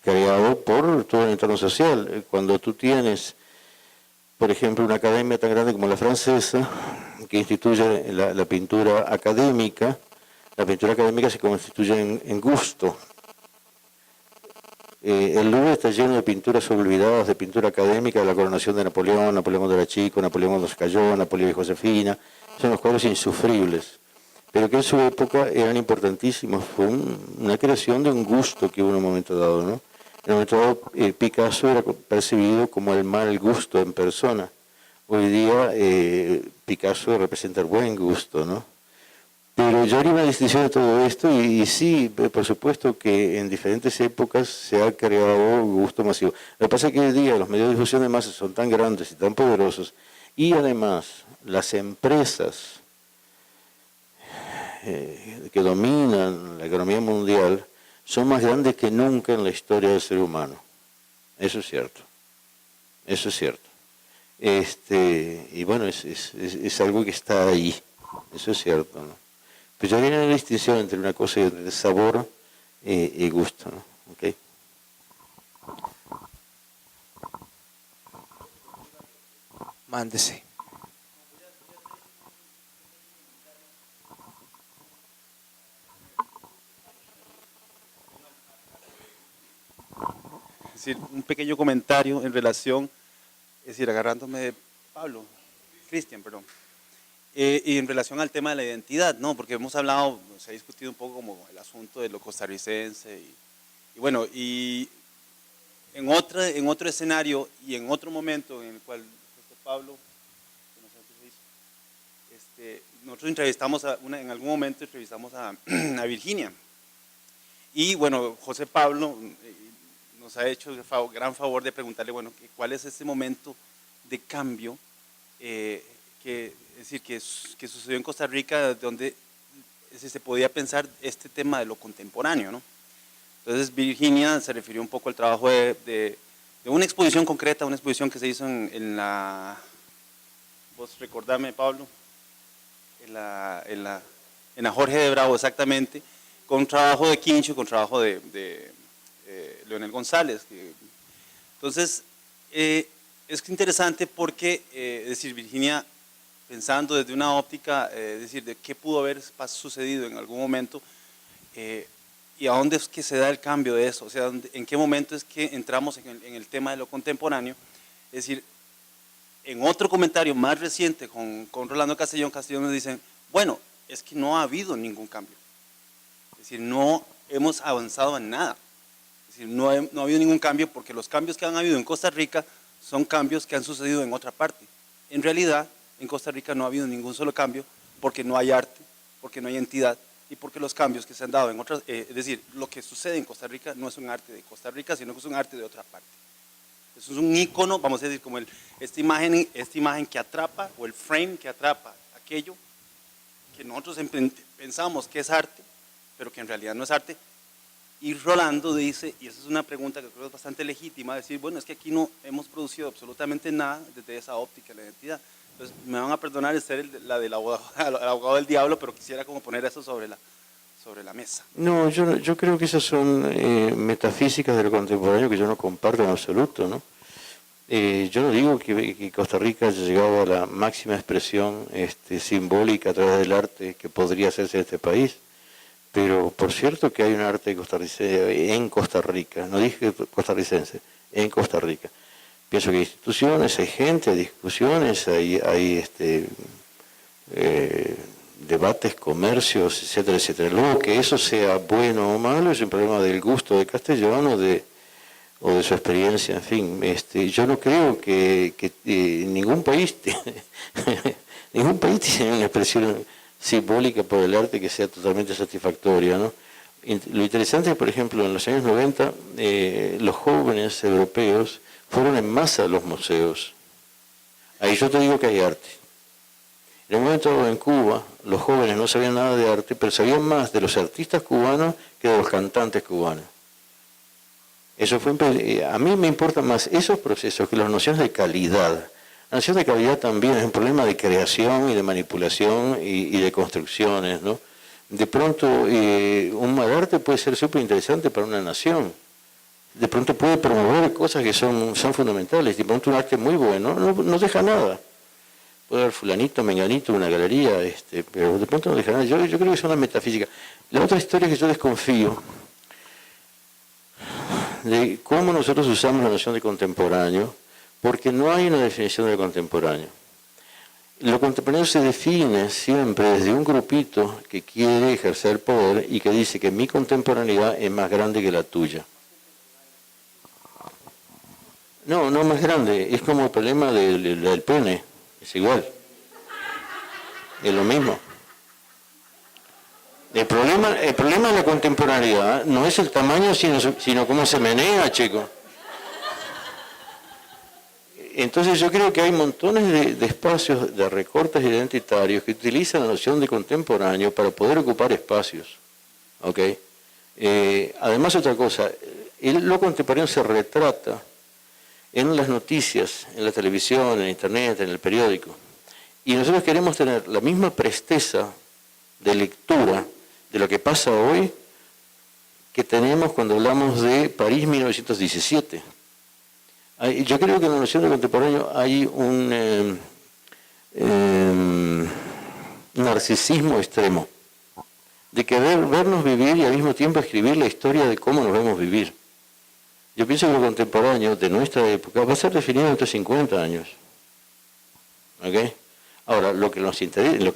creado por todo el entorno social. Cuando tú tienes, por ejemplo, una academia tan grande como la francesa, que instituye la pintura académica se constituye en gusto. El Louvre está lleno de pinturas olvidadas, de pintura académica, de la coronación de Napoleón, Napoleón cuando era chico, Napoleón cuando se cayó, Napoleón y Josefina. Son los cuadros insufribles. pero que en su época eran importantísimos. Fue una creación de un gusto que hubo en un momento dado, ¿no? En un momento dado, Picasso era percibido como el mal gusto en persona. Hoy día Picasso representa el buen gusto, ¿no? Pero yo haría una distinción de todo esto y sí, por supuesto que en diferentes épocas se ha creado gusto masivo. Lo que pasa es que hoy día los medios de difusión de masas son tan grandes y tan poderosos y además las empresas que dominan la economía mundial son más grandes que nunca en la historia del ser humano. Eso es cierto. Eso es cierto. Y bueno, es algo que está ahí. Eso es cierto, ¿no? Pero yo haría una distinción entre una cosa y otra, de sabor y gusto, ¿no? ¿Okay? Mándese. Es decir, un pequeño comentario en relación, es decir, agarrándome de Cristian, perdón, y en relación al tema de la identidad, ¿no? Porque hemos hablado, se ha discutido un poco como el asunto de lo costarricense y bueno, y en otro escenario y en otro momento en el cual Pablo, que no sé qué se hizo, nosotros entrevistamos en algún momento entrevistamos a Virginia y bueno, José Pablo nos ha hecho el gran favor de preguntarle, bueno, cuál es ese momento de cambio es decir, que sucedió en Costa Rica, donde se podía pensar este tema de lo contemporáneo, ¿no? Entonces Virginia se refirió un poco al trabajo de una exposición concreta, una exposición que se hizo en la, vos recordame Pablo, en la Jorge de Bravo exactamente, con trabajo de Quincho, con trabajo de Leonel González. Entonces, es interesante porque, es decir, Virginia, pensando desde una óptica, es decir, de qué pudo haber sucedido en algún momento y a dónde es que se da el cambio de eso, o sea, en qué momento es que entramos en el tema de lo contemporáneo, es decir, en otro comentario más reciente con Rolando Castellón nos dicen, bueno, es que no ha habido ningún cambio, es decir, no hemos avanzado en nada. Es decir, no ha habido ningún cambio porque los cambios que han habido en Costa Rica son cambios que han sucedido en otra parte. En realidad, en Costa Rica no ha habido ningún solo cambio porque no hay arte, porque no hay entidad y porque los cambios que se han dado en otras, es decir, lo que sucede en Costa Rica no es un arte de Costa Rica, sino que es un arte de otra parte. Eso es un ícono, vamos a decir, como esta imagen que atrapa o el frame que atrapa aquello que nosotros pensamos que es arte, pero que en realidad no es arte. Y Rolando dice, y esa es una pregunta que creo que es bastante legítima, decir, bueno, es que aquí no hemos producido absolutamente nada desde esa óptica de la identidad. Entonces, me van a perdonar ser la del abogado del diablo, pero quisiera como poner eso sobre la mesa. No, yo creo que esas son metafísicas de lo contemporáneo que yo no comparto en absoluto, ¿no? Yo no digo que Costa Rica haya llegado a la máxima expresión simbólica a través del arte que podría hacerse en este país. Pero por cierto que hay un arte costarricense en Costa Rica, no dije costarricense, en Costa Rica. Pienso que hay instituciones, hay gente, hay discusiones, hay debates, comercios, etcétera, etcétera. Luego que eso sea bueno o malo es un problema del gusto de Castellón o de su experiencia, en fin. Yo no creo que ningún país ningún país tiene una expresión simbólica por el arte que sea totalmente satisfactoria, ¿no? Lo interesante es, por ejemplo, en los años 90, los jóvenes europeos fueron en masa a los museos. Ahí yo te digo que hay arte. En un momento dado en Cuba, los jóvenes no sabían nada de arte, pero sabían más de los artistas cubanos que de los cantantes cubanos. Eso fue, a mí me importan más esos procesos que las nociones de calidad. La noción de calidad también es un problema de creación y de manipulación y de construcciones, ¿no? De pronto, un mal arte puede ser súper interesante para una nación. De pronto puede promover cosas que son fundamentales. De pronto un arte muy bueno no deja nada. Puede haber fulanito, menganito, una galería, pero de pronto no deja nada. Yo creo que es una metafísica. La otra historia es que yo desconfío de cómo nosotros usamos la noción de contemporáneo, porque no hay una definición de contemporáneo. lo contemporáneo se define siempre desde un grupito que quiere ejercer poder y que dice que mi contemporaneidad es más grande que la tuya. No, no más grande, es como el problema del pene, es igual, es lo mismo. El problema de la contemporaneidad no es el tamaño, sino cómo se menea, chico. Entonces yo creo que hay montones de espacios de recortes identitarios que utilizan la noción de contemporáneo para poder ocupar espacios. ¿Okay? Además, otra cosa, lo contemporáneo se retrata en las noticias, en la televisión, en internet, en el periódico. Y nosotros queremos tener la misma presteza de lectura de lo que pasa hoy que tenemos cuando hablamos de París 1917. Yo creo que en la noción de contemporáneo hay un narcisismo extremo, de querer vernos vivir y al mismo tiempo escribir la historia de cómo nos vemos vivir. Yo pienso que lo contemporáneo de nuestra época va a ser definido entre 50 años. ¿Okay? Ahora, lo que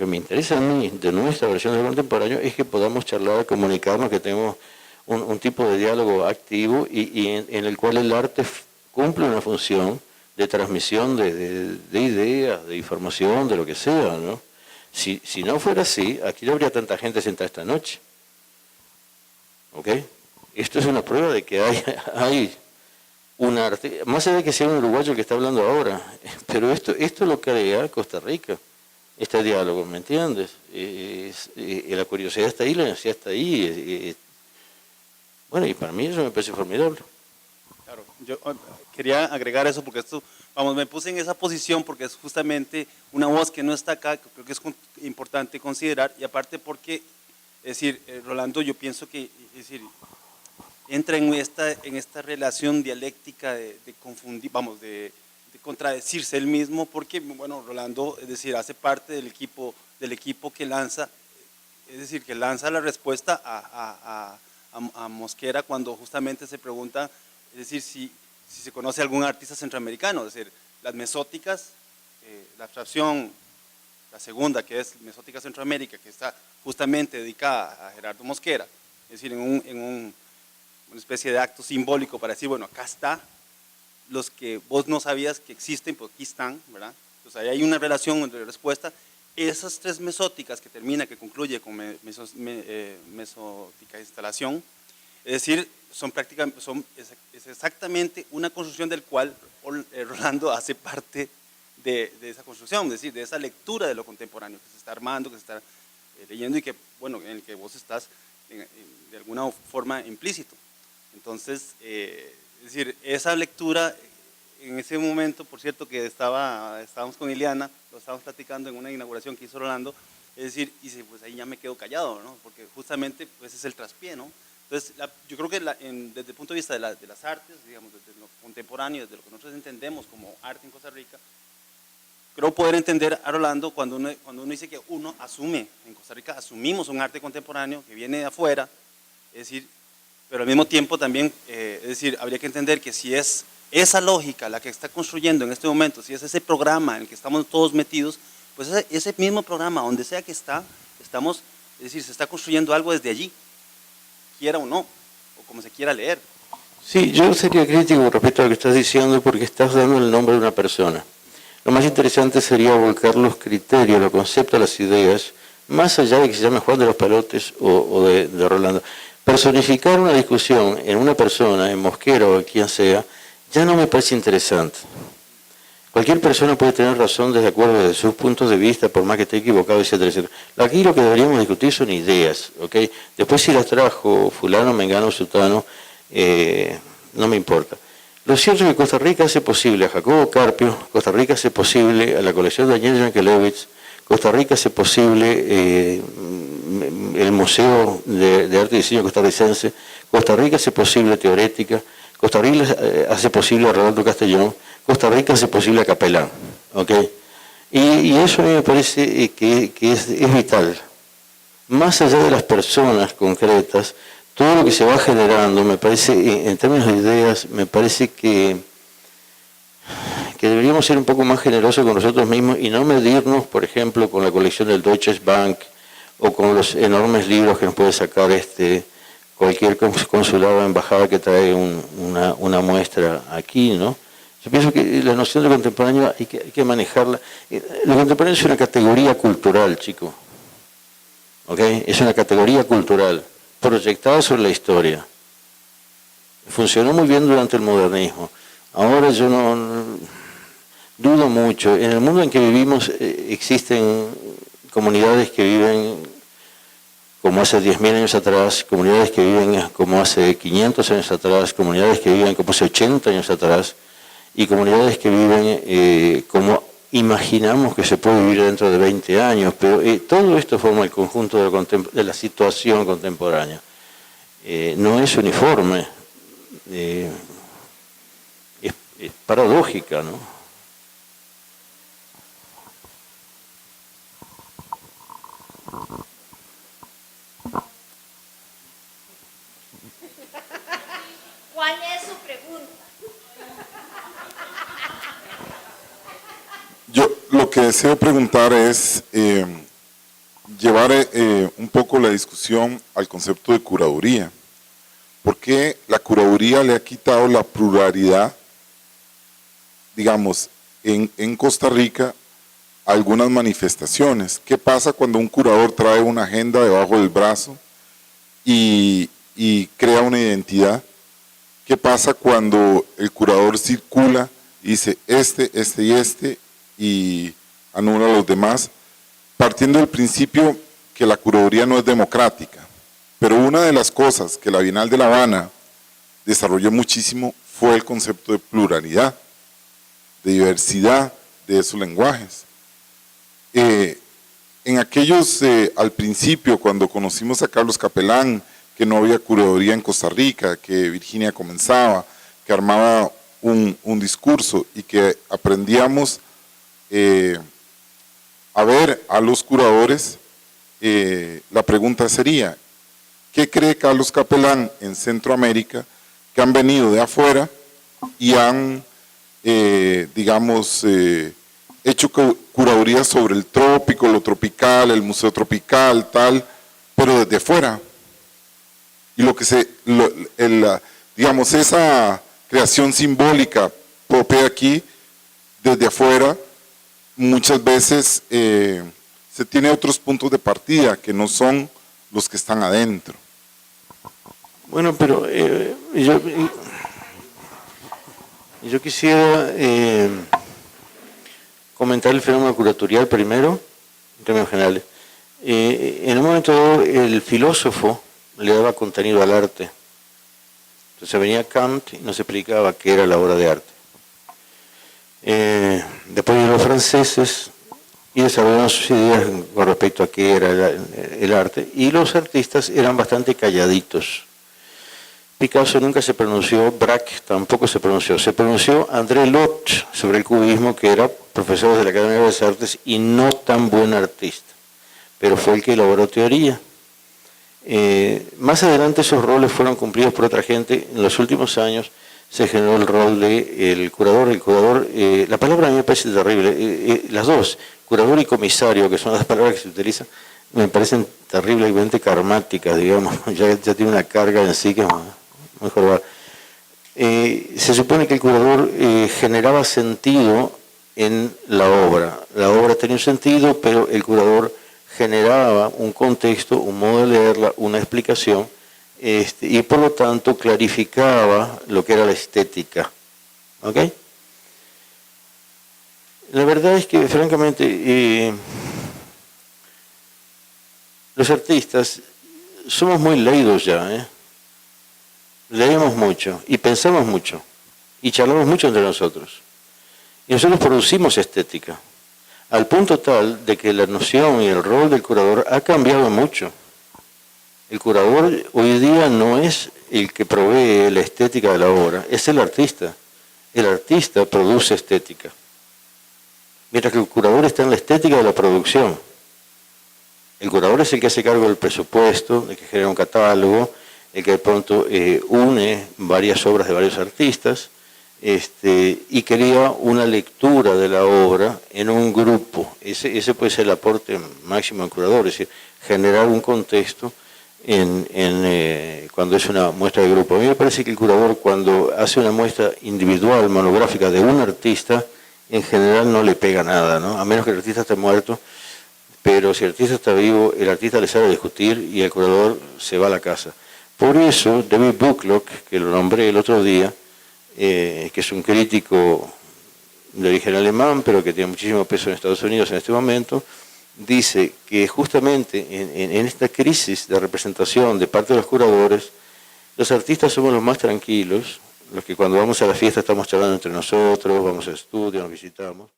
me interesa a mí de nuestra versión del contemporáneo es que podamos charlar, comunicarnos, que tenemos un tipo de diálogo activo y en el cual el arte cumple una función de transmisión de ideas, de información, de lo que sea, ¿no? Si no fuera así, aquí no habría tanta gente sentada esta noche. ¿Ok? Esto es una prueba de que hay un arte, más allá de que sea un uruguayo que está hablando ahora, pero esto lo crea Costa Rica, este diálogo, ¿me entiendes? La curiosidad está ahí, la necesidad está ahí. Bueno, y para mí eso me parece formidable. Claro, yo quería agregar eso porque esto, vamos, me puse en esa posición porque es justamente una voz que no está acá, que creo que es importante considerar, y aparte porque, es decir, Rolando, yo pienso que, es decir, entra en esta relación dialéctica de confundir, vamos, de contradecirse él mismo, porque, bueno, Rolando, es decir, hace parte del equipo que lanza, es decir, que lanza la respuesta a Mosquera cuando justamente se pregunta, es decir, si se conoce algún artista centroamericano, es decir, las mesóticas, la abstracción, la segunda, que es Mesótica Centroamérica, que está justamente dedicada a Gerardo Mosquera, es decir, una especie de acto simbólico para decir, bueno, acá está, los que vos no sabías que existen, pues aquí están, ¿verdad? Entonces ahí hay una relación de respuesta. Esas tres mesóticas que concluye con mesótica de instalación, es decir, es exactamente una construcción del cual Rolando hace parte de esa construcción, es decir, de esa lectura de lo contemporáneo que se está armando, que se está leyendo y que, bueno, en el que vos estás de alguna forma implícito. Entonces, es decir, esa lectura, en ese momento, por cierto, que estábamos con Ileana, lo estábamos platicando en una inauguración que hizo Rolando, es decir, y pues ahí ya me quedo callado, ¿no? Porque justamente pues, ese es el traspié, ¿no? Entonces, yo creo que desde el punto de vista de las artes, digamos, desde lo contemporáneo, desde lo que nosotros entendemos como arte en Costa Rica, creo poder entender a Rolando cuando uno dice que uno asume, en Costa Rica asumimos un arte contemporáneo que viene de afuera, es decir, pero al mismo tiempo también, es decir, habría que entender que si es esa lógica la que está construyendo en este momento, si es ese programa en el que estamos todos metidos, pues ese mismo programa, donde sea que estamos, es decir, se está construyendo algo desde allí, quiera o no, o como se quiera leer. Sí, yo sería crítico respecto a lo que estás diciendo porque estás dando el nombre de una persona. Lo más interesante sería volcar los criterios, los conceptos, las ideas, más allá de que se llame Juan de los Palotes o de Rolando. Personificar una discusión en una persona, en Mosquera o en quien sea, ya no me parece interesante. Cualquier persona puede tener razón desde acuerdo desde sus puntos de vista, por más que esté equivocado, etcétera, etcétera. Aquí lo que deberíamos discutir son ideas, ¿ok? Después si las trajo fulano, mengano, sutano, no me importa. Lo cierto es que Costa Rica hace posible a Jacobo Carpio, Costa Rica hace posible a la colección de Daniel Yankelevich, Costa Rica hace posible el Museo de Arte y Diseño Costarricense, Costa Rica hace posible Teorética, Costa Rica hace posible a Rolando Castellón, Costa Rica hace posible a Capelán, ¿ok? Y eso a mí me parece que es vital. Más allá de las personas concretas, todo lo que se va generando, me parece, en términos de ideas, me parece que que deberíamos ser un poco más generosos con nosotros mismos y no medirnos, por ejemplo, con la colección del Deutsche Bank o con los enormes libros que nos puede sacar cualquier consulado o embajada que trae una muestra aquí, ¿no? Yo pienso que la noción de contemporáneo hay que manejarla. Lo contemporáneo es una categoría cultural, chico. ¿Ok? Es una categoría cultural proyectada sobre la historia. Funcionó muy bien durante el modernismo. Ahora yo no dudo mucho. En el mundo en que vivimos existen comunidades que viven como hace 10.000 años atrás, comunidades que viven como hace 500 años atrás, comunidades que viven como hace 80 años atrás, y comunidades que viven como imaginamos que se puede vivir dentro de 20 años, pero todo esto forma el conjunto de la situación contemporánea. No es uniforme, es paradójica, ¿no? ¿Cuál es su pregunta? Yo lo que deseo preguntar es llevar un poco la discusión al concepto de curaduría. ¿Por qué la curaduría le ha quitado la pluralidad, digamos, en Costa Rica a algunas manifestaciones? ¿Qué pasa cuando un curador trae una agenda debajo del brazo y crea una identidad? ¿Qué pasa cuando el curador circula y dice este y anula a los demás? Partiendo del principio que la curaduría no es democrática. Pero una de las cosas que la Bienal de La Habana desarrolló muchísimo fue el concepto de pluralidad, de diversidad de esos lenguajes. En aquellos, al principio, cuando conocimos a Carlos Capelán, que no había curaduría en Costa Rica, que Virginia comenzaba, que armaba un discurso y que aprendíamos a ver a los curadores, la pregunta sería, ¿qué cree Carlos Capelán en Centroamérica que han venido de afuera y han, digamos, hecho curaduría sobre el trópico, lo tropical, el museo tropical, tal, pero desde afuera? Y lo que digamos, esa creación simbólica propia aquí, desde afuera, muchas veces se tiene otros puntos de partida que no son los que están adentro. Bueno, pero yo quisiera comentar el fenómeno curatorial primero, en términos generales. En un momento dado, el filósofo le daba contenido al arte. Entonces venía Kant y nos explicaba qué era la obra de arte. Después vinieron los franceses y desarrollaron sus ideas con respecto a qué era el arte, y los artistas eran bastante calladitos. Picasso nunca se pronunció, Braque tampoco se pronunció André Lot sobre el cubismo, que era profesor de la Academia de Bellas Artes y no tan buen artista, pero fue el que elaboró teoría. Más adelante esos roles fueron cumplidos por otra gente. En los últimos años se generó el rol del curador. El curador, la palabra a mí me parece terrible, las dos, curador y comisario, que son las palabras que se utilizan, me parecen terriblemente karmáticas, digamos, ya tiene una carga en sí que es mejor. Se supone que el curador generaba sentido en la obra tenía un sentido, pero el curador generaba un contexto, un modo de leerla, una explicación, y por lo tanto clarificaba lo que era la estética. ¿Ok? La verdad es que, francamente, los artistas somos muy leídos ya, leemos mucho y pensamos mucho y charlamos mucho entre nosotros. Y nosotros producimos estética, al punto tal de que la noción y el rol del curador ha cambiado mucho. El curador hoy día no es el que provee la estética de la obra, es el artista. El artista produce estética, mientras que el curador está en la estética de la producción. El curador es el que hace cargo del presupuesto, el que genera un catálogo, el que de pronto une varias obras de varios artistas, y quería una lectura de la obra en un grupo. Ese puede ser el aporte máximo en curador, es decir, generar un contexto cuando es una muestra de grupo. A mí me parece que el curador, cuando hace una muestra individual, monográfica de un artista, en general no le pega nada, ¿no? A menos que el artista esté muerto, pero si el artista está vivo, el artista le sale a discutir y el curador se va a la casa. Por eso, David Bucklock, que lo nombré el otro día, que es un crítico de origen alemán, pero que tiene muchísimo peso en Estados Unidos en este momento, dice que justamente en esta crisis de representación de parte de los curadores, los artistas somos los más tranquilos, los que cuando vamos a la fiesta estamos charlando entre nosotros, vamos a estudios, nos visitamos.